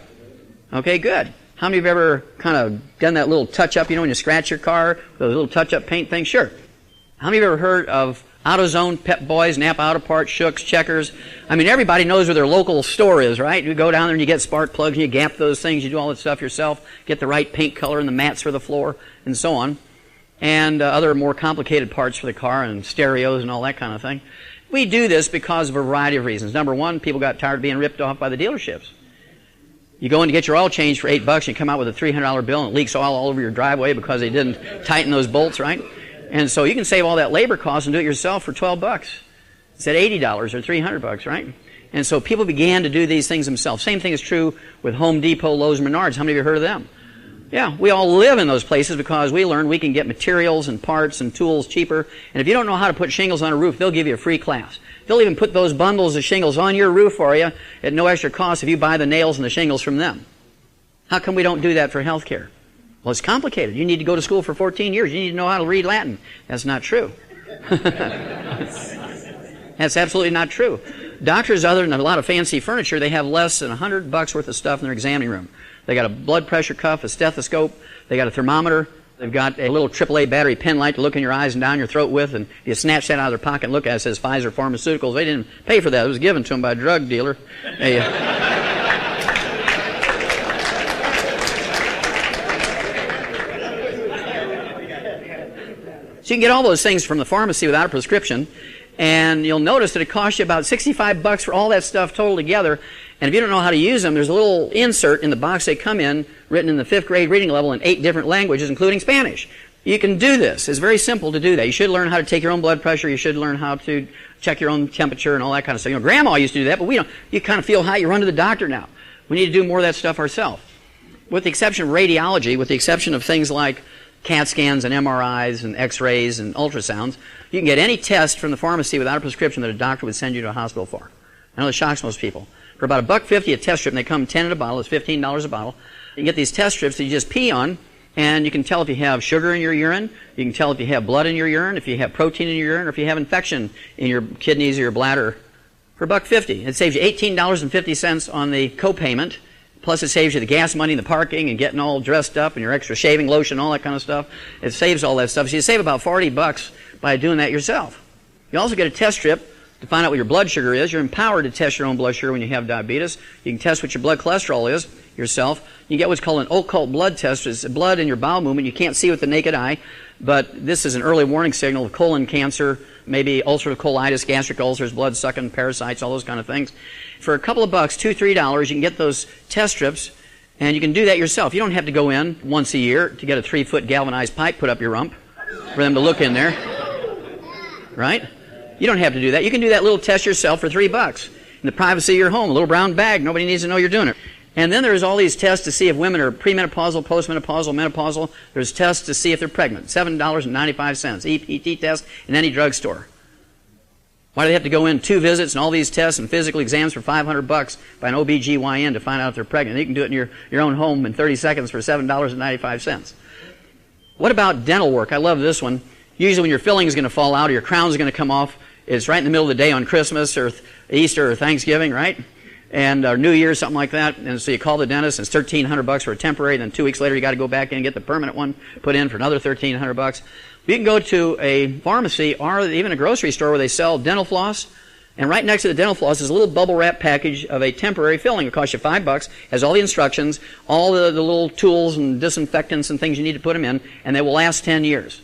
Okay, good. How many of you have ever kind of done that little touch-up, you know, when you scratch your car, those little touch-up paint things? Sure. How many of you have ever heard of AutoZone, Pep Boys, Napa Auto Parts, Schutz, Checkers? I mean, everybody knows where their local store is, right? You go down there and you get spark plugs and you gap those things. You do all that stuff yourself, get the right paint color and the mats for the floor and so on. And other more complicated parts for the car and stereos and all that kind of thing. We do this because of a variety of reasons. Number one, people got tired of being ripped off by the dealerships. You go in to get your oil changed for $8 and you come out with a $300 bill and it leaks all over your driveway because they didn't tighten those bolts, right? And so you can save all that labor cost and do it yourself for $12. It's at $80 or $300, right? And so people began to do these things themselves. Same thing is true with Home Depot, Lowe's, Menards. How many of you have heard of them? Yeah, we all live in those places because we learned we can get materials and parts and tools cheaper. And if you don't know how to put shingles on a roof, they'll give you a free class. They'll even put those bundles of shingles on your roof for you at no extra cost if you buy the nails and the shingles from them. How come we don't do that for health care? Well, it's complicated. You need to go to school for 14 years. You need to know how to read Latin. That's not true. That's absolutely not true. Doctors, other than a lot of fancy furniture, they have less than $100 worth of stuff in their examining room. They got a blood pressure cuff, a stethoscope, they got a thermometer, they've got a little AAA battery pen light to look in your eyes and down your throat with, and you snatch that out of their pocket and look at it, it says Pfizer Pharmaceuticals. They didn't pay for that. It was given to them by a drug dealer. So you can get all those things from the pharmacy without a prescription, and you'll notice that it costs you about $65 for all that stuff total together. And if you don't know how to use them, there's a little insert in the box they come in, written in the 5th grade reading level in 8 different languages, including Spanish. You can do this. It's very simple to do that. You should learn how to take your own blood pressure. You should learn how to check your own temperature and all that kind of stuff. You know, Grandma used to do that, but we don't. You kind of feel high, you run to the doctor now. We need to do more of that stuff ourselves. With the exception of radiology, with the exception of things like CAT scans and MRIs and X-rays and ultrasounds, you can get any test from the pharmacy without a prescription that a doctor would send you to a hospital for. I know it shocks most people. For about $1.50 a test strip, and they come 10 in a bottle, it's $15 a bottle. You can get these test strips that you just pee on, and you can tell if you have sugar in your urine, you can tell if you have blood in your urine, if you have protein in your urine, or if you have infection in your kidneys or your bladder. For $1.50. It saves you $18.50 on the co-payment, plus it saves you the gas money and the parking and getting all dressed up and your extra shaving lotion, all that kind of stuff. It saves all that stuff. So you save about $40 by doing that yourself. You also get a test strip to find out what your blood sugar is. You're empowered to test your own blood sugar when you have diabetes. You can test what your blood cholesterol is yourself. You get what's called an occult blood test. It's blood in your bowel movement. You can't see with the naked eye, but this is an early warning signal of colon cancer, maybe ulcerative colitis, gastric ulcers, blood-sucking parasites, all those kind of things. For a couple of bucks, $2, $3, you can get those test strips, and you can do that yourself. You don't have to go in once a year to get a 3-foot galvanized pipe put up your rump for them to look in there, right? You don't have to do that. You can do that little test yourself for $3 in the privacy of your home, a little brown bag. Nobody needs to know you're doing it. And then there's all these tests to see if women are premenopausal, postmenopausal, menopausal. There's tests to see if they're pregnant. $7.95. EPT test in any drugstore. Why do they have to go in 2 visits and all these tests and physical exams for $500 by an OBGYN to find out if they're pregnant? You can do it in your own home in 30 seconds for $7.95. What about dental work? I love this one. Usually when your filling is going to fall out or your crown is going to come off, it's right in the middle of the day on Christmas or Easter or Thanksgiving, right? And or New Year, something like that. And so you call the dentist, and it's $1,300 for a temporary. Then 2 weeks later, you got to go back in and get the permanent one put in for another $1,300. You can go to a pharmacy or even a grocery store where they sell dental floss, and right next to the dental floss is a little bubble wrap package of a temporary filling. It costs you $5. Has all the instructions, all the little tools and disinfectants and things you need to put them in, and they will last 10 years.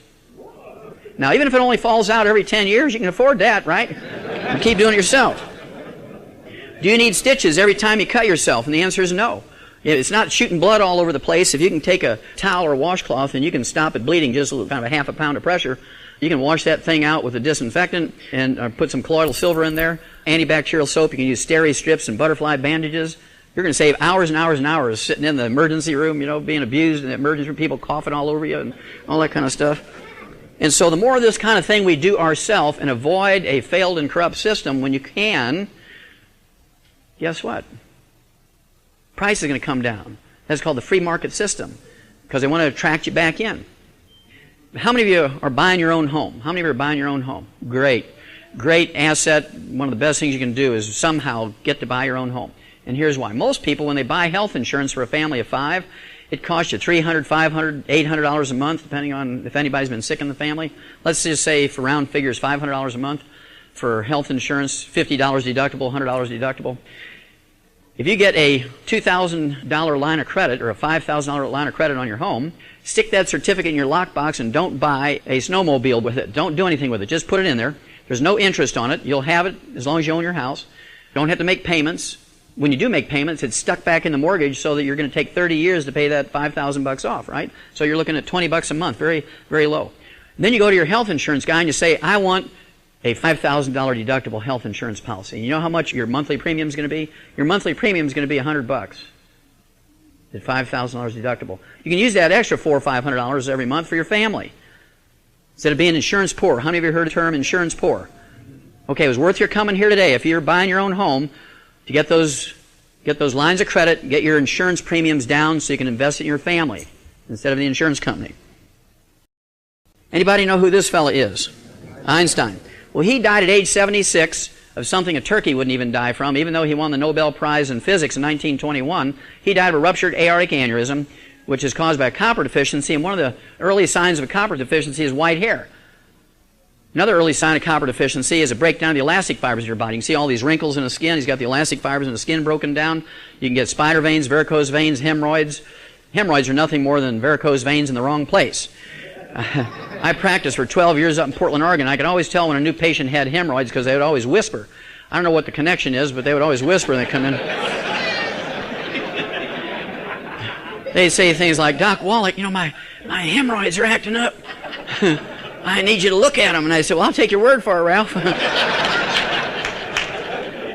Now, even if it only falls out every 10 years, you can afford that, right? And keep doing it yourself. Do you need stitches every time you cut yourself? And the answer is no. It's not shooting blood all over the place. If you can take a towel or a washcloth and you can stop it bleeding just kind of a half a pound of pressure, you can wash that thing out with a disinfectant and put some colloidal silver in there, antibacterial soap. You can use steri strips and butterfly bandages. You're going to save hours and hours and hours sitting in the emergency room, being abused in the emergency room, people coughing all over you and all that kind of stuff. And so the more of this kind of thing we do ourselves and avoid a failed and corrupt system when you can, guess what? Price is going to come down. That's called the free market system because they want to attract you back in. How many of you are buying your own home? How many of you are buying your own home? Great. Great asset. One of the best things you can do is somehow get to buy your own home. And here's why. Most people, when they buy health insurance for a family of 5, it costs you $300, $500, $800 a month, depending on if anybody's been sick in the family. Let's just say, for round figures, $500 a month for health insurance, $50 deductible, $100 deductible. If you get a $2,000 line of credit or a $5,000 line of credit on your home, stick that certificate in your lockbox and don't buy a snowmobile with it. Don't do anything with it. Just put it in there. There's no interest on it. You'll have it as long as you own your house. Don't have to make payments. When you do make payments, it's stuck back in the mortgage so that you're going to take 30 years to pay that $5,000 off, right? So you're looking at $20 a month, very, very low. Then you go to your health insurance guy and you say, I want a $5,000 deductible health insurance policy. You know how much your monthly premium is going to be? Your monthly premium is going to be $100 at $5,000 deductible. You can use that extra $400 or $500 every month for your family. Instead of being insurance poor. How many of you heard the term insurance poor? Okay, it was worth your coming here today if you're buying your own home to get those lines of credit, get your insurance premiums down so you can invest in your family instead of the insurance company. Anybody know who this fella is? Einstein. Well, he died at age 76 of something a turkey wouldn't even die from, even though he won the Nobel Prize in Physics in 1921. He died of a ruptured aortic aneurysm, which is caused by a copper deficiency, and one of the early signs of a copper deficiency is white hair. Another early sign of copper deficiency is a breakdown of the elastic fibers of your body. You can see all these wrinkles in the skin. He's got the elastic fibers in the skin broken down. You can get spider veins, varicose veins, hemorrhoids. Hemorrhoids are nothing more than varicose veins in the wrong place. I practiced for 12 years up in Portland, Oregon. I could always tell when a new patient had hemorrhoids because they would always whisper. I don't know what the connection is, but they would always whisper when they come in. They'd say things like, Doc Wallach, my hemorrhoids are acting up. I need you to look at them. And I said, well, I'll take your word for it, Ralph.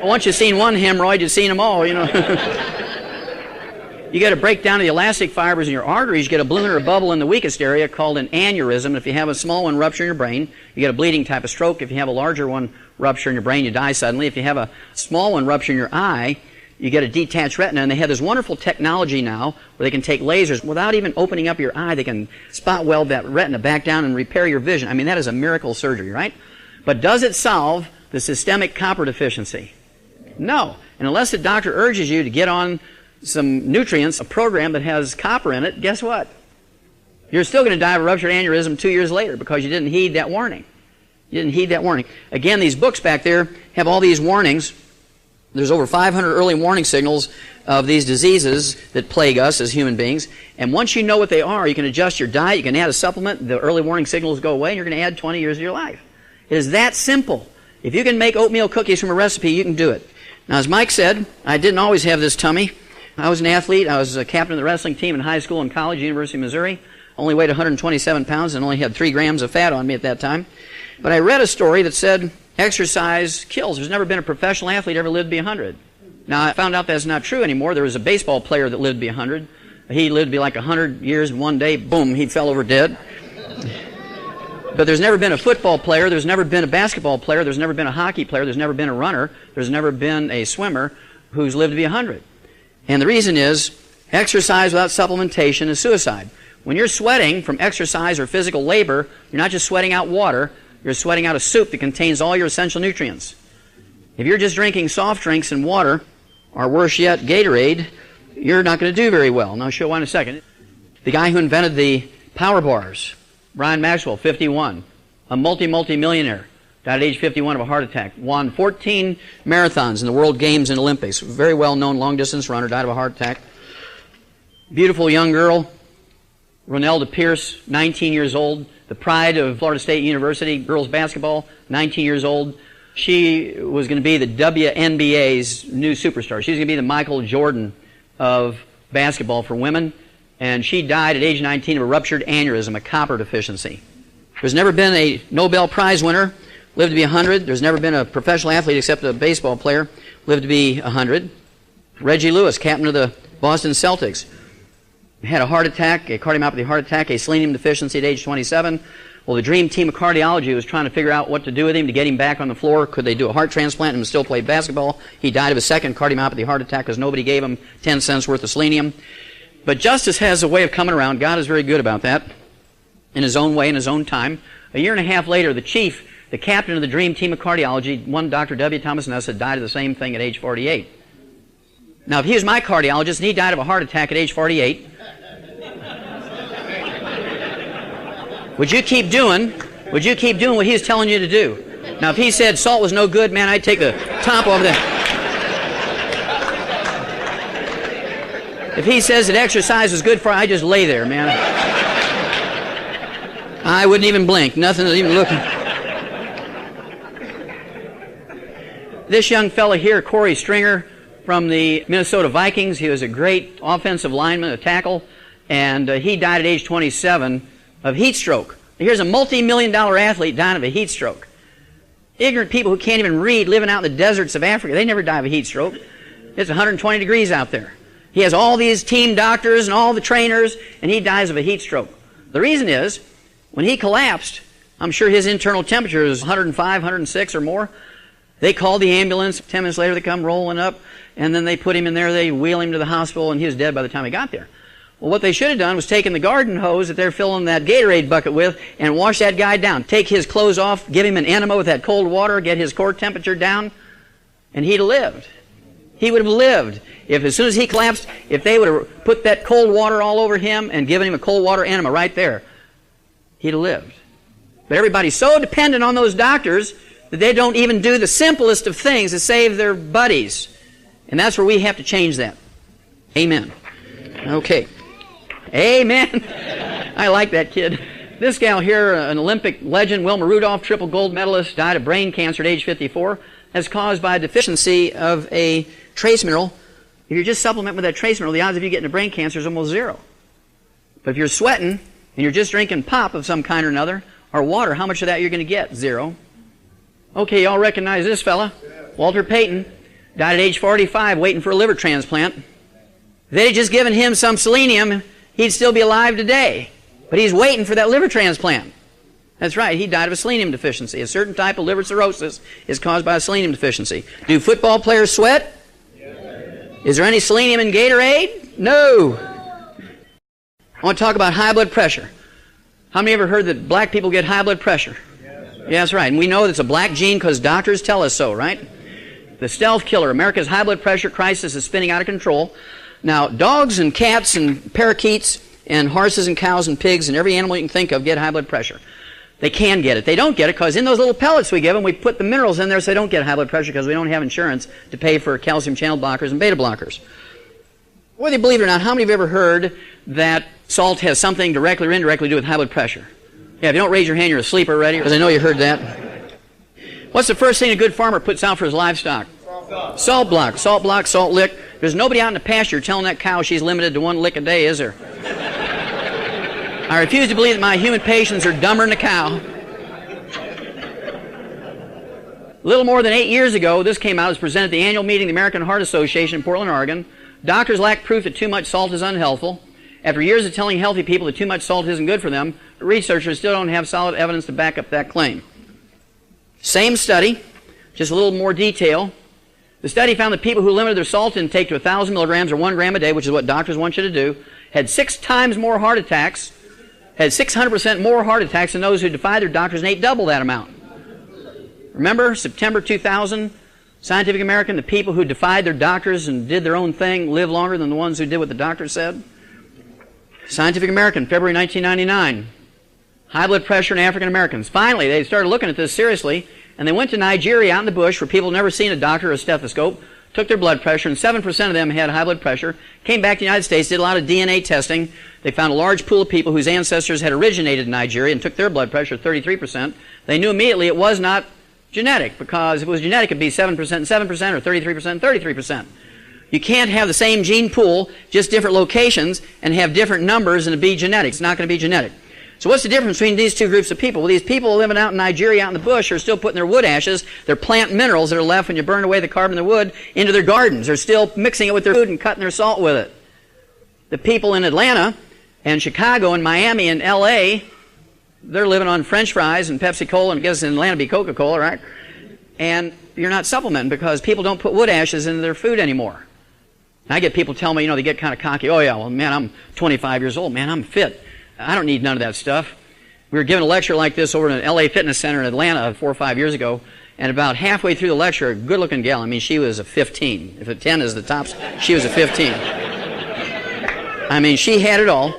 Once you've seen one hemorrhoid, you've seen them all, You get a breakdown of the elastic fibers in your arteries. You get a balloon or a bubble in the weakest area called an aneurysm. If you have a small one rupture in your brain, you get a bleeding type of stroke. If you have a larger one rupture in your brain, you die suddenly. If you have a small one rupture in your eye, you get a detached retina. And they have this wonderful technology now where they can take lasers without even opening up your eye. They can spot weld that retina back down and repair your vision. I mean, that is a miracle surgery, right? But does it solve the systemic copper deficiency? No. And unless the doctor urges you to get on some nutrients, a program that has copper in it, guess what? You're still going to die of a ruptured aneurysm 2 years later because you didn't heed that warning. You didn't heed that warning. Again, these books back there have all these warnings. There's over 500 early warning signals of these diseases that plague us as human beings. And once you know what they are, you can adjust your diet, you can add a supplement, the early warning signals go away, and you're going to add 20 years of your life. It is that simple. If you can make oatmeal cookies from a recipe, you can do it. Now, as Mike said, I didn't always have this tummy. I was an athlete. I was a captain of the wrestling team in high school and college, University of Missouri. Only weighed 127 pounds and only had 3 grams of fat on me at that time. But I read a story that said exercise kills. There's never been a professional athlete ever lived to be 100. Now, I found out that's not true anymore. There was a baseball player that lived to be 100. He lived to be like 100 years, and one day, boom, he fell over dead. But there's never been a football player, there's never been a basketball player, there's never been a hockey player, there's never been a runner, there's never been a swimmer who's lived to be 100. And the reason is, exercise without supplementation is suicide. When you're sweating from exercise or physical labor, you're not just sweating out water, you're sweating out a soup that contains all your essential nutrients. If you're just drinking soft drinks and water, or worse yet, Gatorade, you're not going to do very well. And I'll show why in a second. The guy who invented the power bars, Brian Maxwell, 51, a multi-millionaire, died at age 51 of a heart attack, won 14 marathons in the World Games and Olympics, very well-known long-distance runner, died of a heart attack. Beautiful young girl, Ronelda Pierce, 19 years old, the pride of Florida State University, girls basketball, 19 years old. She was going to be the WNBA's new superstar. She was going to be the Michael Jordan of basketball for women, and she died at age 19 of a ruptured aneurysm, a copper deficiency. There's never been a Nobel Prize winner lived to be 100. There's never been a professional athlete except a baseball player lived to be 100. Reggie Lewis, captain of the Boston Celtics, had a heart attack, a cardiomyopathy heart attack, a selenium deficiency at age 27. Well, the dream team of cardiology was trying to figure out what to do with him to get him back on the floor. Could they do a heart transplant and still play basketball? He died of a second cardiomyopathy heart attack because nobody gave him 10 cents worth of selenium. But justice has a way of coming around. God is very good about that in His own way, in His own time. A year and a half later, the captain of the dream team of cardiology, one Dr. W. Thomas Nuss, had died of the same thing at age 48. Now, if he was my cardiologist and he died of a heart attack at age 48, would you keep doing what he was telling you to do? Now, if he said salt was no good, man, I'd take the top off the... If he says that exercise is good for you, I just lay there, man. I wouldn't even blink, nothing even looking. This young fella here, Corey Stringer, from the Minnesota Vikings, he was a great offensive lineman, a tackle, and he died at age 27 of heat stroke. Here's a multi-million-dollar athlete dying of a heat stroke. Ignorant people who can't even read, living out in the deserts of Africa, they never die of a heat stroke. It's 120 degrees out there. He has all these team doctors and all the trainers, and he dies of a heat stroke. The reason is, when he collapsed, I'm sure his internal temperature is 105, 106 or more. They called the ambulance. 10 minutes later, they come rolling up, and then they put him in there. They wheel him to the hospital, and he was dead by the time he got there. Well, what they should have done was taken the garden hose that they're filling that Gatorade bucket with and wash that guy down. Take his clothes off, give him an enema with that cold water, get his core temperature down, and he'd have lived. He would have lived. If as soon as he collapsed, if they would have put that cold water all over him and given him a cold water enema right there, he'd have lived. But everybody's so dependent on those doctors that they don't even do the simplest of things to save their buddies. And that's where we have to change that. Amen. Okay. Amen. I like that kid. This gal here, an Olympic legend, Wilma Rudolph, triple gold medalist, died of brain cancer at age 54, as caused by a deficiency of a trace mineral. If you're just supplementing with that trace mineral, the odds of you getting a brain cancer is almost zero. But if you're sweating and you're just drinking pop of some kind or another, or water, how much of that you're going to get? Zero. Okay, y'all recognize this fella? Walter Payton died at age 45 waiting for a liver transplant. If they had just given him some selenium, he'd still be alive today. But he's waiting for that liver transplant. That's right, he died of a selenium deficiency. A certain type of liver cirrhosis is caused by a selenium deficiency. Do football players sweat? Is there any selenium in Gatorade? No. I want to talk about high blood pressure. How many ever heard that black people get high blood pressure? Yeah, that's right. And we know it's a black gene because doctors tell us so, right? The stealth killer. America's high blood pressure crisis is spinning out of control. Now, dogs and cats and parakeets and horses and cows and pigs and every animal you can think of get high blood pressure. They can get it. They don't get it because in those little pellets we give them, we put the minerals in there so they don't get high blood pressure because we don't have insurance to pay for calcium channel blockers and beta blockers. Whether you believe it or not, how many of you have ever heard that salt has something directly or indirectly to do with high blood pressure? Yeah, if you don't raise your hand, you're asleep already, because I know you heard that. What's the first thing a good farmer puts out for his livestock? Salt block, salt lick. There's nobody out in the pasture telling that cow she's limited to 1 lick a day, is there? I refuse to believe that my human patients are dumber than a cow. A little more than 8 years ago, this came out. It was presented at the annual meeting of the American Heart Association in Portland, Oregon. Doctors lack proof that too much salt is unhealthful. After years of telling healthy people that too much salt isn't good for them, researchers still don't have solid evidence to back up that claim. Same study, just a little more detail. The study found that people who limited their salt intake to 1,000 milligrams or 1 gram a day, which is what doctors want you to do, had 6 times more heart attacks, had 600% more heart attacks than those who defied their doctors and ate double that amount. Remember, September 2000, Scientific American, the people who defied their doctors and did their own thing live longer than the ones who did what the doctor said? Scientific American, February 1999. High blood pressure in African Americans. Finally, they started looking at this seriously, and they went to Nigeria out in the bush where people had never seen a doctor or a stethoscope, took their blood pressure, and 7% of them had high blood pressure, came back to the United States, did a lot of DNA testing. They found a large pool of people whose ancestors had originated in Nigeria and took their blood pressure 33%. They knew immediately it was not genetic, because if it was genetic, it would be 7% and 7% or 33% and 33%. You can't have the same gene pool, just different locations, and have different numbers and it be genetic. It's not going to be genetic. So what's the difference between these two groups of people? Well, these people living out in Nigeria, out in the bush, are still putting their wood ashes, their plant minerals that are left when you burn away the carbon in the wood, into their gardens. They're still mixing it with their food and cutting their salt with it. The people in Atlanta and Chicago and Miami and L.A., they're living on French fries and Pepsi-Cola, and I guess in Atlanta it'd be Coca-Cola, right? And you're not supplementing because people don't put wood ashes into their food anymore. And I get people tell me, they get kind of cocky. Oh, yeah, well, man, I'm 25 years old. Man, I'm fit. I don't need none of that stuff. We were giving a lecture like this over in an LA Fitness Center in Atlanta 4 or 5 years ago, and about halfway through the lecture, a good-looking gal, she was a 15. If a 10 is the tops, she was a 15. She had it all.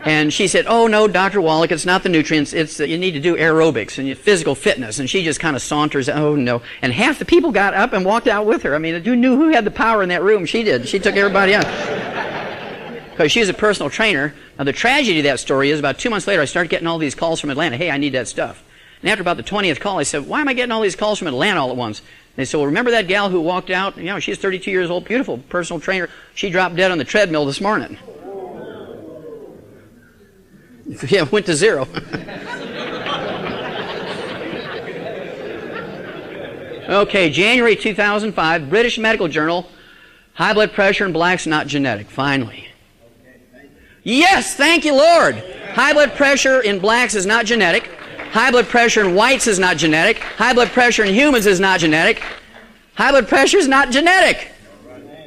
And she said, oh, no, Dr. Wallach, it's not the nutrients. It's that you need to do aerobics and physical fitness. And she just kind of saunters, oh, no. And half the people got up and walked out with her. Who knew who had the power in that room? She did. She took everybody out. Because she's a personal trainer. Now, the tragedy of that story is about 2 months later, I started getting all these calls from Atlanta. Hey, I need that stuff. And after about the 20th call, I said, why am I getting all these calls from Atlanta all at once? And they said, well, remember that gal who walked out? She's 32 years old, beautiful personal trainer. She dropped dead on the treadmill this morning. Yeah, went to zero. Okay, January 2005, British Medical Journal, high blood pressure in blacks not genetic, finally. Yes, thank you, Lord. High blood pressure in blacks is not genetic. High blood pressure in whites is not genetic. High blood pressure in humans is not genetic. High blood pressure is not genetic.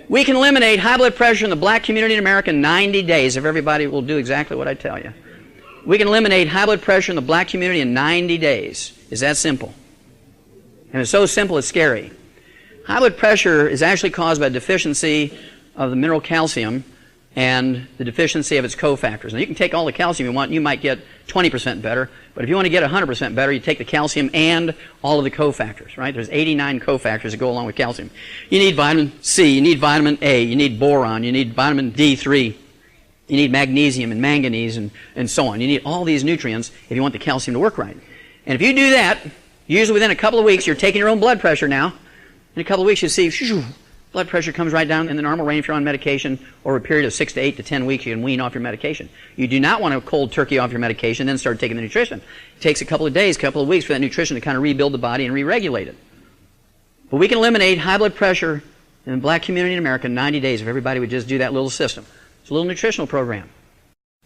We can eliminate high blood pressure in the black community in America in 90 days if everybody will do exactly what I tell you. We can eliminate high blood pressure in the black community in 90 days. It's that simple. And it's so simple it's scary. High blood pressure is actually caused by a deficiency of the mineral calcium and the deficiency of its cofactors. Now, you can take all the calcium you want, and you might get 20% better, but if you want to get 100% better, you take the calcium and all of the cofactors, right? There's 89 cofactors that go along with calcium. You need vitamin C, you need vitamin A, you need boron, you need vitamin D3, you need magnesium and manganese and so on. You need all these nutrients if you want the calcium to work right. And if you do that, usually within a couple of weeks, you're taking your own blood pressure now. In a couple of weeks, you see, blood pressure comes right down in the normal range if you're on medication. Over a period of 6 to 8 to 10 weeks, you can wean off your medication. You do not want to cold turkey off your medication, then start taking the nutrition. It takes a couple of days, a couple of weeks for that nutrition to kind of rebuild the body and re-regulate it. But we can eliminate high blood pressure in the black community in America in 90 days if everybody would just do that little system. It's a little nutritional program.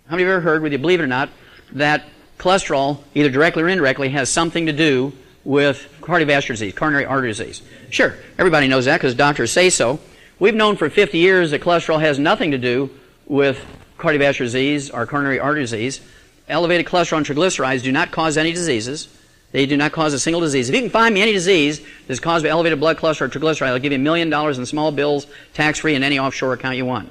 How many of you have ever heard, whether you believe it or not, that cholesterol, either directly or indirectly, has something to do with cardiovascular disease, coronary artery disease? Sure, everybody knows that because doctors say so. We've known for 50 years that cholesterol has nothing to do with cardiovascular disease or coronary artery disease. Elevated cholesterol and triglycerides do not cause any diseases. They do not cause a single disease. If you can find me any disease that's caused by elevated blood cholesterol or triglyceride, I'll give you $1 million in small bills, tax-free, in any offshore account you want.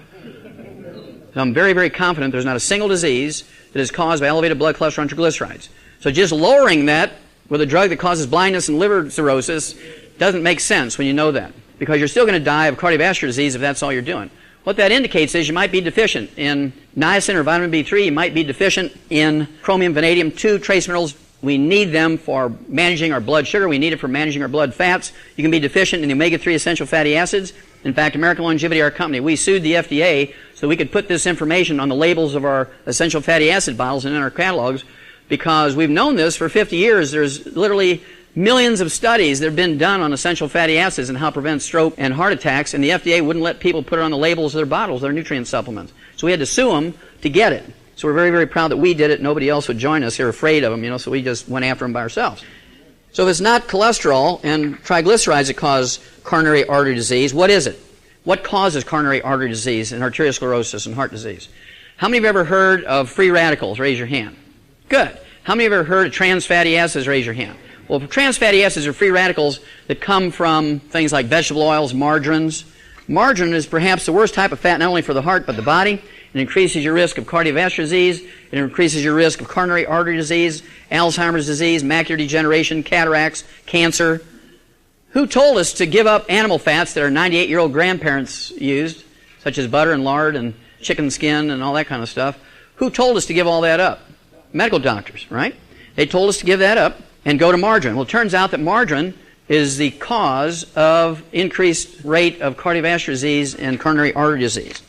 So I'm very, very confident there's not a single disease that is caused by elevated blood cholesterol and triglycerides. So just lowering that with a drug that causes blindness and liver cirrhosis doesn't make sense when you know that, because you're still going to die of cardiovascular disease if that's all you're doing. What that indicates is you might be deficient in niacin or vitamin B3. You might be deficient in chromium, vanadium, 2 trace minerals. We need them for managing our blood sugar. We need it for managing our blood fats. You can be deficient in the omega-3 essential fatty acids. In fact, American Longevity, our company, we sued the FDA so we could put this information on the labels of our essential fatty acid bottles and in our catalogs, because we've known this for 50 years. There's literally millions of studies that have been done on essential fatty acids and how it prevents stroke and heart attacks, and the FDA wouldn't let people put it on the labels of their bottles, their nutrient supplements. So we had to sue them to get it. So we're very, very proud that we did it. Nobody else would join us. They're afraid of them, so we just went after them by ourselves. So if it's not cholesterol and triglycerides that cause coronary artery disease, what is it? What causes coronary artery disease and arteriosclerosis and heart disease? How many of you have ever heard of free radicals? Raise your hand. Good. How many of you have ever heard of trans fatty acids? Raise your hand. Well, trans fatty acids are free radicals that come from things like vegetable oils, margarines. Margarine is perhaps the worst type of fat, not only for the heart but the body. It increases your risk of cardiovascular disease. It increases your risk of coronary artery disease, Alzheimer's disease, macular degeneration, cataracts, cancer. Who told us to give up animal fats that our 98-year-old grandparents used, such as butter and lard and chicken skin and all that kind of stuff? Who told us to give all that up? Medical doctors, right? They told us to give that up and go to margarine. Well, it turns out that margarine is the cause of increased rate of cardiovascular disease and coronary artery disease.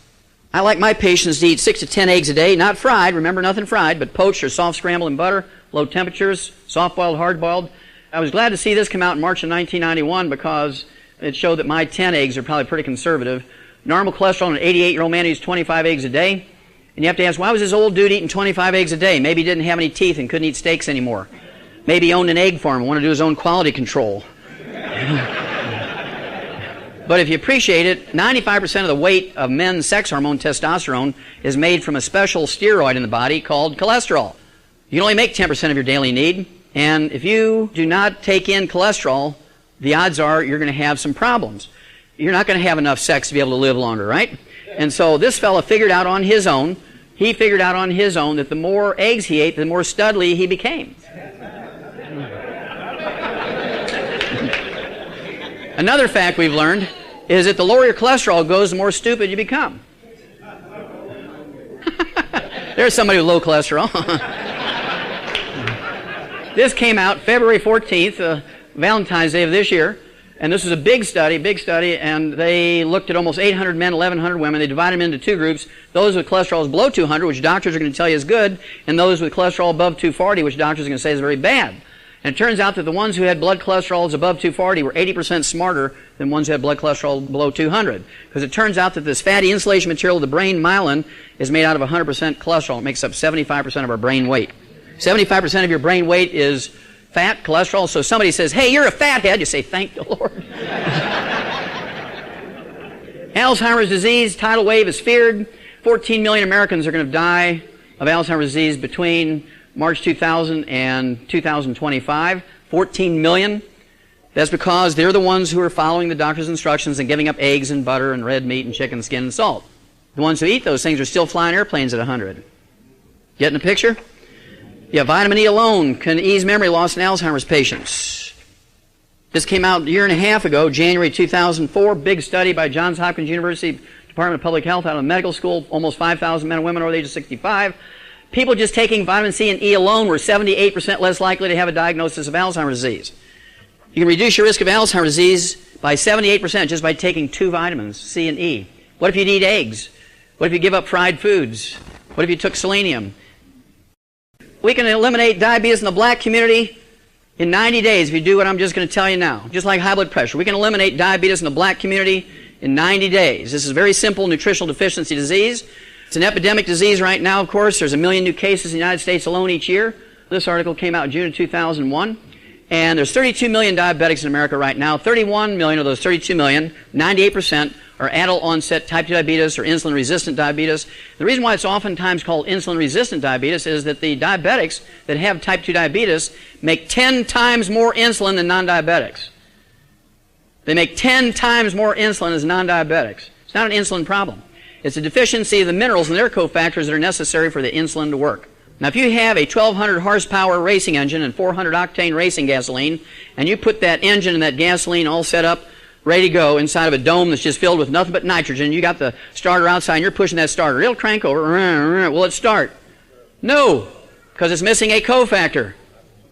I like my patients to eat 6 to 10 eggs a day, not fried, remember nothing fried, but poached or soft scrambled in butter, low temperatures, soft-boiled, hard-boiled. I was glad to see this come out in March of 1991 because it showed that my 10 eggs are probably pretty conservative. Normal cholesterol in an 88-year-old man who eats 25 eggs a day. And you have to ask, why was this old dude eating 25 eggs a day? Maybe he didn't have any teeth and couldn't eat steaks anymore. Maybe he owned an egg farm and wanted to do his own quality control. But if you appreciate it, 95% of the weight of men's sex hormone, testosterone, is made from a special steroid in the body called cholesterol. You can only make 10% of your daily need, and if you do not take in cholesterol, the odds are you're going to have some problems. You're not going to have enough sex to be able to live longer, right? And so this fella figured out on his own, that the more eggs he ate, the more studly he became. Another fact we've learned is that the lower your cholesterol goes, the more stupid you become. There's somebody with low cholesterol. This came out February 14th, Valentine's Day of this year, and this was a big study, and they looked at almost 800 men, 1,100 women. They divided them into two groups, those with cholesterol below 200, which doctors are going to tell you is good, and those with cholesterol above 240, which doctors are going to say is very bad. And it turns out that the ones who had blood cholesterol above 240 were 80% smarter than ones who had blood cholesterol below 200. Because it turns out that this fatty insulation material of the brain, myelin, is made out of 100% cholesterol. It makes up 75% of our brain weight. 75% of your brain weight is fat, cholesterol. So somebody says, hey, you're a fathead. You say, thank the Lord. Alzheimer's disease, tidal wave is feared. 14 million Americans are going to die of Alzheimer's disease between March 2000 and 2025, 14 million. That's because they're the ones who are following the doctor's instructions and giving up eggs and butter and red meat and chicken skin and salt. The ones who eat those things are still flying airplanes at 100. Getting the picture? Yeah, vitamin E alone can ease memory loss in Alzheimer's patients. This came out a year and a half ago, January 2004, big study by Johns Hopkins University Department of Public Health out of medical school, almost 5,000 men and women over the age of 65. People just taking vitamin C and E alone were 78% less likely to have a diagnosis of Alzheimer's disease. You can reduce your risk of Alzheimer's disease by 78% just by taking 2 vitamins, C and E. What if you eat eggs? What if you give up fried foods? What if you took selenium? We can eliminate diabetes in the black community in 90 days if you do what I'm just going to tell you now. Just like high blood pressure. We can eliminate diabetes in the black community in 90 days. This is a very simple nutritional deficiency disease. It's an epidemic disease right now, of course. There's 1 million new cases in the United States alone each year. This article came out in June of 2001. And there's 32 million diabetics in America right now. 31 million of those 32 million, 98%, are adult-onset type 2 diabetes or insulin-resistant diabetes. The reason why it's oftentimes called insulin-resistant diabetes is that the diabetics that have type 2 diabetes make 10 times more insulin than non-diabetics. They make 10 times more insulin as non-diabetics. It's not an insulin problem. It's a deficiency of the minerals and their cofactors that are necessary for the insulin to work. Now, if you have a 1,200 horsepower racing engine and 400 octane racing gasoline, and you put that engine and that gasoline all set up, ready to go inside of a dome that's just filled with nothing but nitrogen, you got the starter outside and you're pushing that starter, it'll crank over. Will it start? No, because it's missing a cofactor,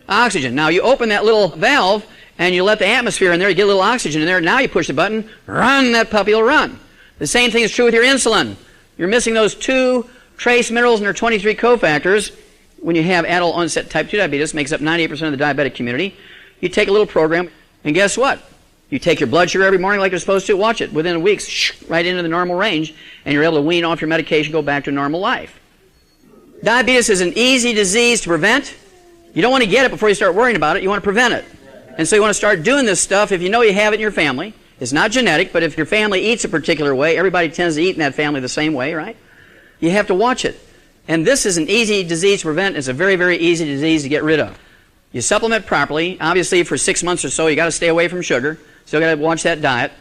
oxygen. Now, you open that little valve and you let the atmosphere in there, you get a little oxygen in there, now you push the button, run, that puppy will run. The same thing is true with your insulin. You're missing those 2 trace minerals and their 23 cofactors. When you have adult onset type 2 diabetes, makes up 98% of the diabetic community, you take a little program, and guess what? You take your blood sugar every morning like you're supposed to, watch it. Within a week, right into the normal range, and you're able to wean off your medication, go back to normal life. Diabetes is an easy disease to prevent. You don't want to get it before you start worrying about it. You want to prevent it. And so you want to start doing this stuff if you know you have it in your family. It's not genetic, but if your family eats a particular way, everybody tends to eat in that family the same way, right? You have to watch it. And this is an easy disease to prevent. It's a very, very easy disease to get rid of. You supplement properly. Obviously, for 6 months or so, you got to stay away from sugar. Still got to watch that diet.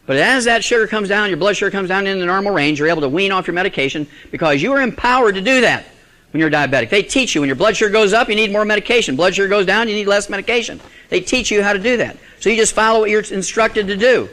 But as that sugar comes down, your blood sugar comes down into the normal range, you're able to wean off your medication because you are empowered to do that when you're diabetic. They teach you when your blood sugar goes up, you need more medication. Blood sugar goes down, you need less medication. They teach you how to do that. So you just follow what you're instructed to do.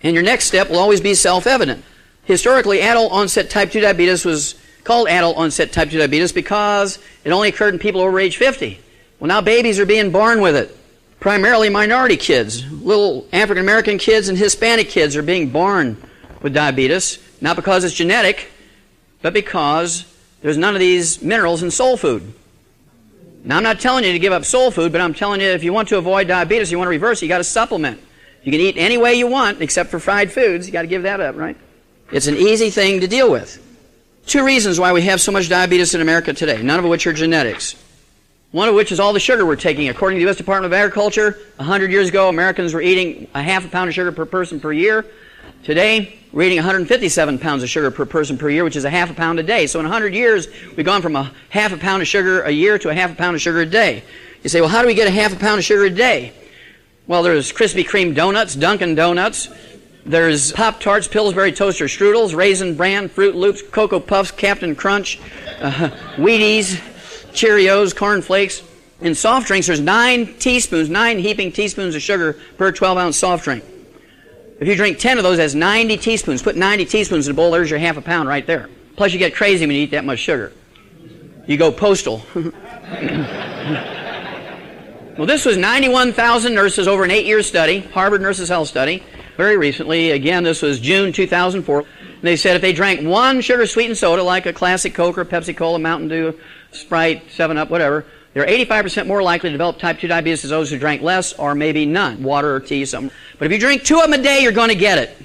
And your next step will always be self-evident. Historically, adult-onset type 2 diabetes was called adult-onset type 2 diabetes because it only occurred in people over age 50. Well, now babies are being born with it. Primarily minority kids. Little African-American kids and Hispanic kids are being born with diabetes. Not because it's genetic, but because there's none of these minerals in soul food. Now, I'm not telling you to give up soul food, but I'm telling you if you want to avoid diabetes, you want to reverse it, you got to supplement. You can eat any way you want except for fried foods. You got to give that up, right? It's an easy thing to deal with. 2 reasons why we have so much diabetes in America today, none of which are genetics. One of which is all the sugar we're taking. According to the U.S. Department of Agriculture, 100 years ago, Americans were eating a half a pound of sugar per person per year. Today, we're eating 157 pounds of sugar per person per year, which is a half a pound a day. So in 100 years, we've gone from a half a pound of sugar a year to a half a pound of sugar a day. You say, well, how do we get a half a pound of sugar a day? Well, there's Krispy Kreme donuts, Dunkin' Donuts. There's Pop-Tarts, Pillsbury Toaster Strudels, Raisin Bran, Fruit Loops, Cocoa Puffs, Captain Crunch, Wheaties, Cheerios, Corn Flakes. In soft drinks, there's 9 heaping teaspoons of sugar per 12-ounce soft drink. If you drink 10 of those, that's 90 teaspoons. Put 90 teaspoons in a bowl, there's your half a pound right there. Plus, you get crazy when you eat that much sugar. You go postal. Well, this was 91,000 nurses over an 8-year study, Harvard Nurses Health Study, very recently. Again, this was June 2004. And they said if they drank 1 sugar-sweetened soda, like a classic Coke or Pepsi-Cola, Mountain Dew, Sprite, 7-Up, whatever, they're 85% more likely to develop type 2 diabetes than those who drank less or maybe none, water or tea, something. But if you drink 2 of them a day, you're going to get it.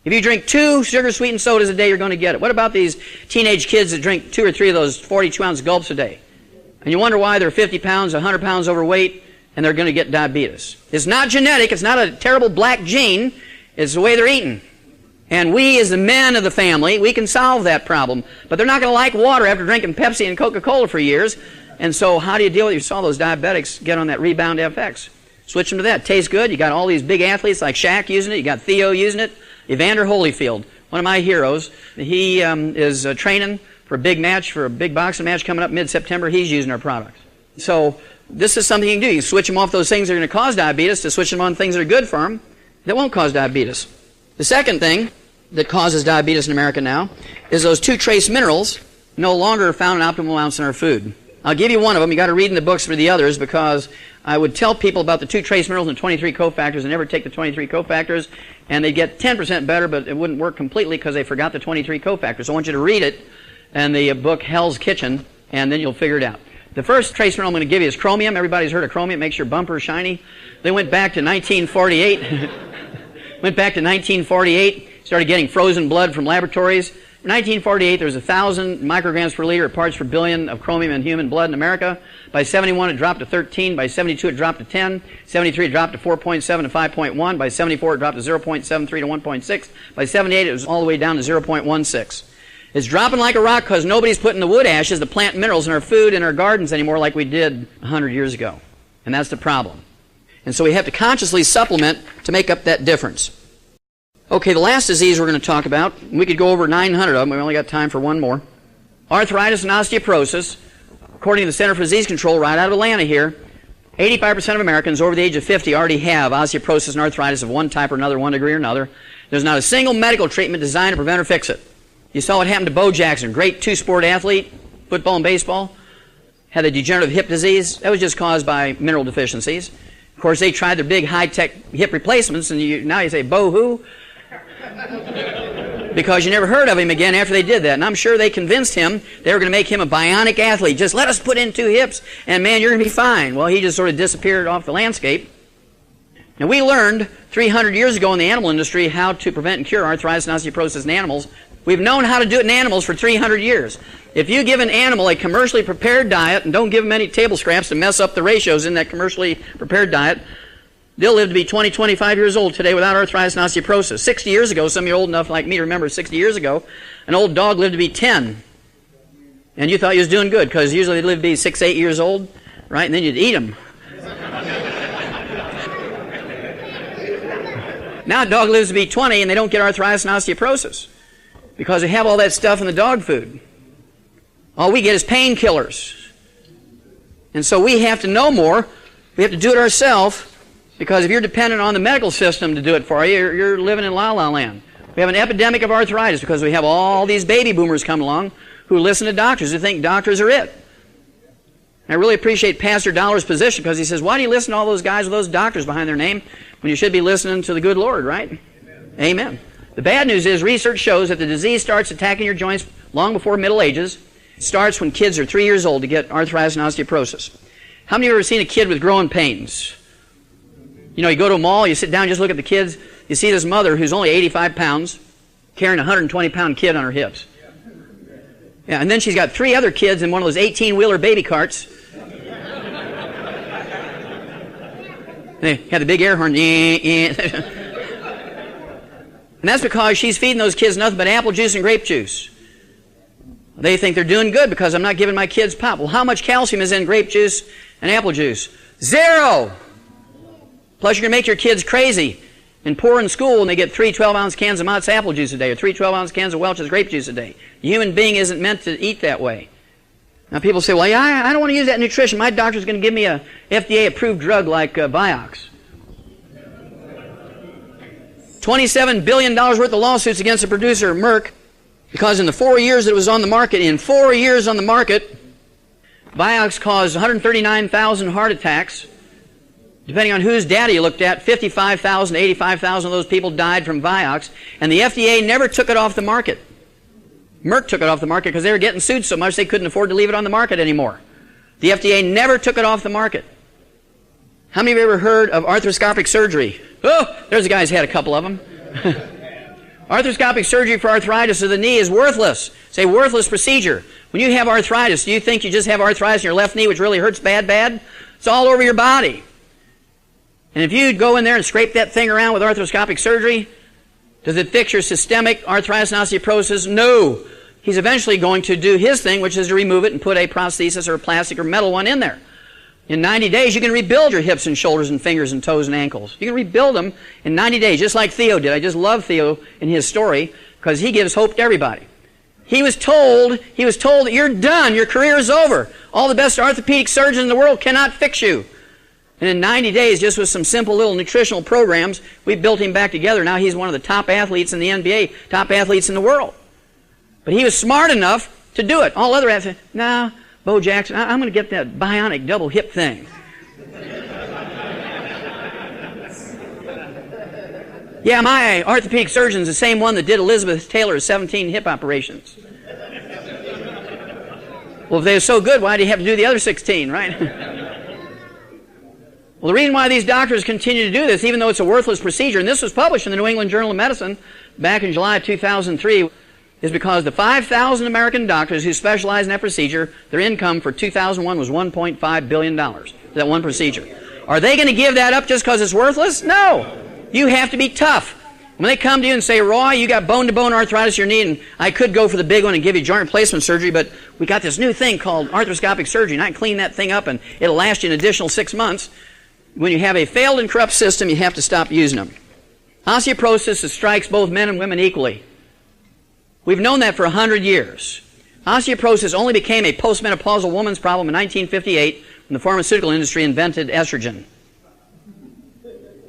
If you drink 2 sugar-sweetened sodas a day, you're going to get it. What about these teenage kids that drink 2 or 3 of those 42-ounce gulps a day? And you wonder why they're 50 pounds, 100 pounds overweight, and they're going to get diabetes. It's not genetic. It's not a terrible black gene. It's the way they're eating. And we, as the men of the family, we can solve that problem. But they're not going to like water after drinking Pepsi and Coca-Cola for years. And so how do you deal with it? You saw those diabetics get on that Rebound FX. Switch them to that. Tastes good. You got all these big athletes like Shaq using it. You got Theo using it. Evander Holyfield, one of my heroes. He is training for a big match, for a big boxing match coming up mid-September. He's using our products. So this is something you can do. You can switch them off those things that are going to cause diabetes to switch them on things that are good for them that won't cause diabetes. The second thing that causes diabetes in America now is those 2 trace minerals no longer found in optimal amounts in our food. I'll give you one of them. You got to read in the books for the others, because I would tell people about the 2 trace minerals and 23 cofactors and never take the 23 cofactors, and they'd get 10% better, but it wouldn't work completely because they forgot the 23 cofactors. So I want you to read it in the book Hell's Kitchen, and then you'll figure it out. The first trace mineral I'm going to give you is chromium. Everybody's heard of chromium. It makes your bumper shiny. They went back to 1948. Started getting frozen blood from laboratories. In 1948, there was 1,000 micrograms per liter of parts per billion of chromium in human blood in America. By 71, it dropped to 13. By 72, it dropped to 10. 73, it dropped to 4.7 to 5.1. By 74, it dropped to 0.73 to 1.6. By 78, it was all the way down to 0.16. It's dropping like a rock because nobody's putting the wood ashes, the plant minerals in our food and our gardens anymore like we did 100 years ago. And that's the problem. And so we have to consciously supplement to make up that difference. Okay, the last disease we're going to talk about, we could go over 900 of them. We only got time for one more. Arthritis and osteoporosis. According to the Center for Disease Control right out of Atlanta here, 85% of Americans over the age of 50 already have osteoporosis and arthritis of one type or another, one degree or another. There's not a single medical treatment designed to prevent or fix it. You saw what happened to Bo Jackson, great 2-sport athlete, football and baseball, had a degenerative hip disease. That was just caused by mineral deficiencies. Of course, they tried their big high-tech hip replacements, and now you say, Bo who? Because you never heard of him again after they did that. And I'm sure they convinced him they were going to make him a bionic athlete. Just let us put in 2 hips, and man, you're going to be fine. Well, he just sort of disappeared off the landscape. Now, we learned 300 years ago in the animal industry how to prevent and cure arthritis and osteoporosis in animals. We've known how to do it in animals for 300 years. If you give an animal a commercially prepared diet and don't give them any table scraps to mess up the ratios in that commercially prepared diet, they'll live to be 20, 25 years old today without arthritis and osteoporosis. 60 years ago, some of you old enough like me to remember 60 years ago, an old dog lived to be 10. And you thought he was doing good because usually they live to be 6, 8 years old, right? And then you'd eat them. Now a dog lives to be 20 and they don't get arthritis and osteoporosis because they have all that stuff in the dog food. All we get is painkillers. And so we have to know more. We have to do it ourselves, because if you're dependent on the medical system to do it for you, you're living in la-la land. We have an epidemic of arthritis because we have all these baby boomers come along who listen to doctors, who think doctors are it. And I really appreciate Pastor Dollar's position, because he says, why do you listen to all those guys with those doctors behind their name when you should be listening to the good Lord, right? Amen. The bad news is research shows that the disease starts attacking your joints long before Middle Ages. It starts when kids are 3 years old to get arthritis and osteoporosis. How many of you have ever seen a kid with growing pains? You know, you go to a mall, you sit down, just look at the kids. You see this mother who's only 85 pounds carrying a 120-pound kid on her hips. Yeah, and then she's got 3 other kids in one of those 18-wheeler baby carts. They had the big air horn. And that's because she's feeding those kids nothing but apple juice and grape juice. They think they're doing good because I'm not giving my kids pop. Well, how much calcium is in grape juice and apple juice? 0! Plus, you're going to make your kids crazy and poor in school when they get 3 12-ounce cans of Mott's apple juice a day or 3 12-ounce cans of Welch's grape juice a day. The human being isn't meant to eat that way. Now, people say, well, yeah, I don't want to use that nutrition. My doctor's going to give me a FDA-approved drug like Vioxx. $27 billion worth of lawsuits against the producer, Merck, because in the 4 years that it was on the market, Vioxx caused 139,000 heart attacks. Depending on whose data you looked at, 55,000, 85,000 of those people died from Vioxx, and the FDA never took it off the market. Merck took it off the market because they were getting sued so much they couldn't afford to leave it on the market anymore. The FDA never took it off the market. How many of you ever heard of arthroscopic surgery? Oh, there's a guy who's had a couple of them. Arthroscopic surgery for arthritis of the knee is worthless. It's a worthless procedure. When you have arthritis, do you think you just have arthritis in your left knee which really hurts bad? It's all over your body. And if you go in there and scrape that thing around with arthroscopic surgery, does it fix your systemic arthritis and osteoporosis? No. He's eventually going to do his thing, which is to remove it and put a prosthesis or a plastic or metal one in there. In 90 days, you can rebuild your hips and shoulders and fingers and toes and ankles. You can rebuild them in 90 days, just like Theo did. I just love Theo in his story because he gives hope to everybody. He was told that you're done, your career is over. All the best orthopedic surgeons in the world cannot fix you. And in 90 days, just with some simple little nutritional programs, we built him back together. Now he's one of the top athletes in the NBA, top athletes in the world. But he was smart enough to do it. All other athletes said, no, Bo Jackson, I'm going to get that bionic double hip thing. Yeah, my orthopedic surgeon's the same one that did Elizabeth Taylor's 17 hip operations. Well, if they were so good, why did he have to do the other 16, right? Well, the reason why these doctors continue to do this, even though it's a worthless procedure, and this was published in the New England Journal of Medicine back in July 2003, is because the 5,000 American doctors who specialize in that procedure, their income for 2001 was $1.5 billion. That one procedure. Are they going to give that up just because it's worthless? No. You have to be tough. When they come to you and say, Roy, you got bone-to-bone arthritis in your knee, and I could go for the big one and give you joint replacement surgery, but we got this new thing called arthroscopic surgery, and I can clean that thing up, and it'll last you an additional 6 months. When you have a failed and corrupt system, you have to stop using them. Osteoporosis strikes both men and women equally. We've known that for 100 years. Osteoporosis only became a postmenopausal woman's problem in 1958 when the pharmaceutical industry invented estrogen.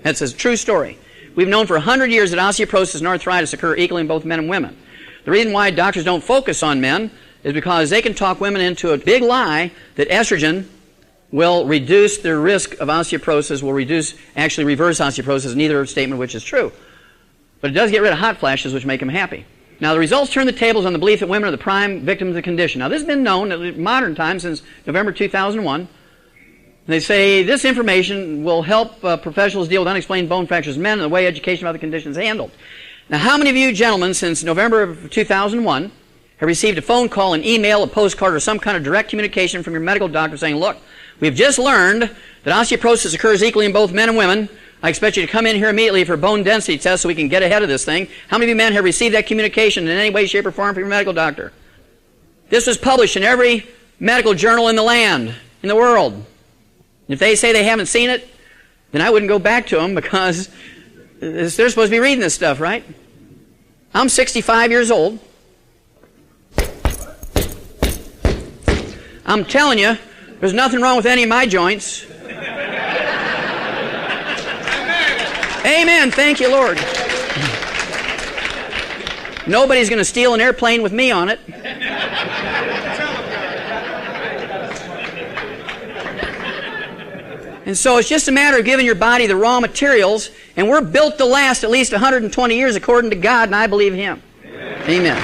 That's a true story. We've known for 100 years that osteoporosis and arthritis occur equally in both men and women. The reason why doctors don't focus on men is because they can talk women into a big lie that estrogen will reduce their risk of osteoporosis, actually reverse osteoporosis, neither statement which is true. But it does get rid of hot flashes, which make them happy. Now, the results turn the tables on the belief that women are the prime victims of the condition. Now, this has been known in modern times since November 2001. They say this information will help professionals deal with unexplained bone fractures in men and the way education about the condition is handled. Now, how many of you gentlemen since November of 2001 have received a phone call, an email, a postcard, or some kind of direct communication from your medical doctor saying, look, we've just learned that osteoporosis occurs equally in both men and women. I expect you to come in here immediately for a bone density test so we can get ahead of this thing. How many of you men have received that communication in any way, shape, or form from your medical doctor? This was published in every medical journal in the land, in the world. If they say they haven't seen it, then I wouldn't go back to them because they're supposed to be reading this stuff, right? I'm 65 years old. I'm telling you, there's nothing wrong with any of my joints. Amen. Thank you, Lord. Nobody's going to steal an airplane with me on it. And so it's just a matter of giving your body the raw materials, and we're built to last at least 120 years according to God, and I believe Him. Amen.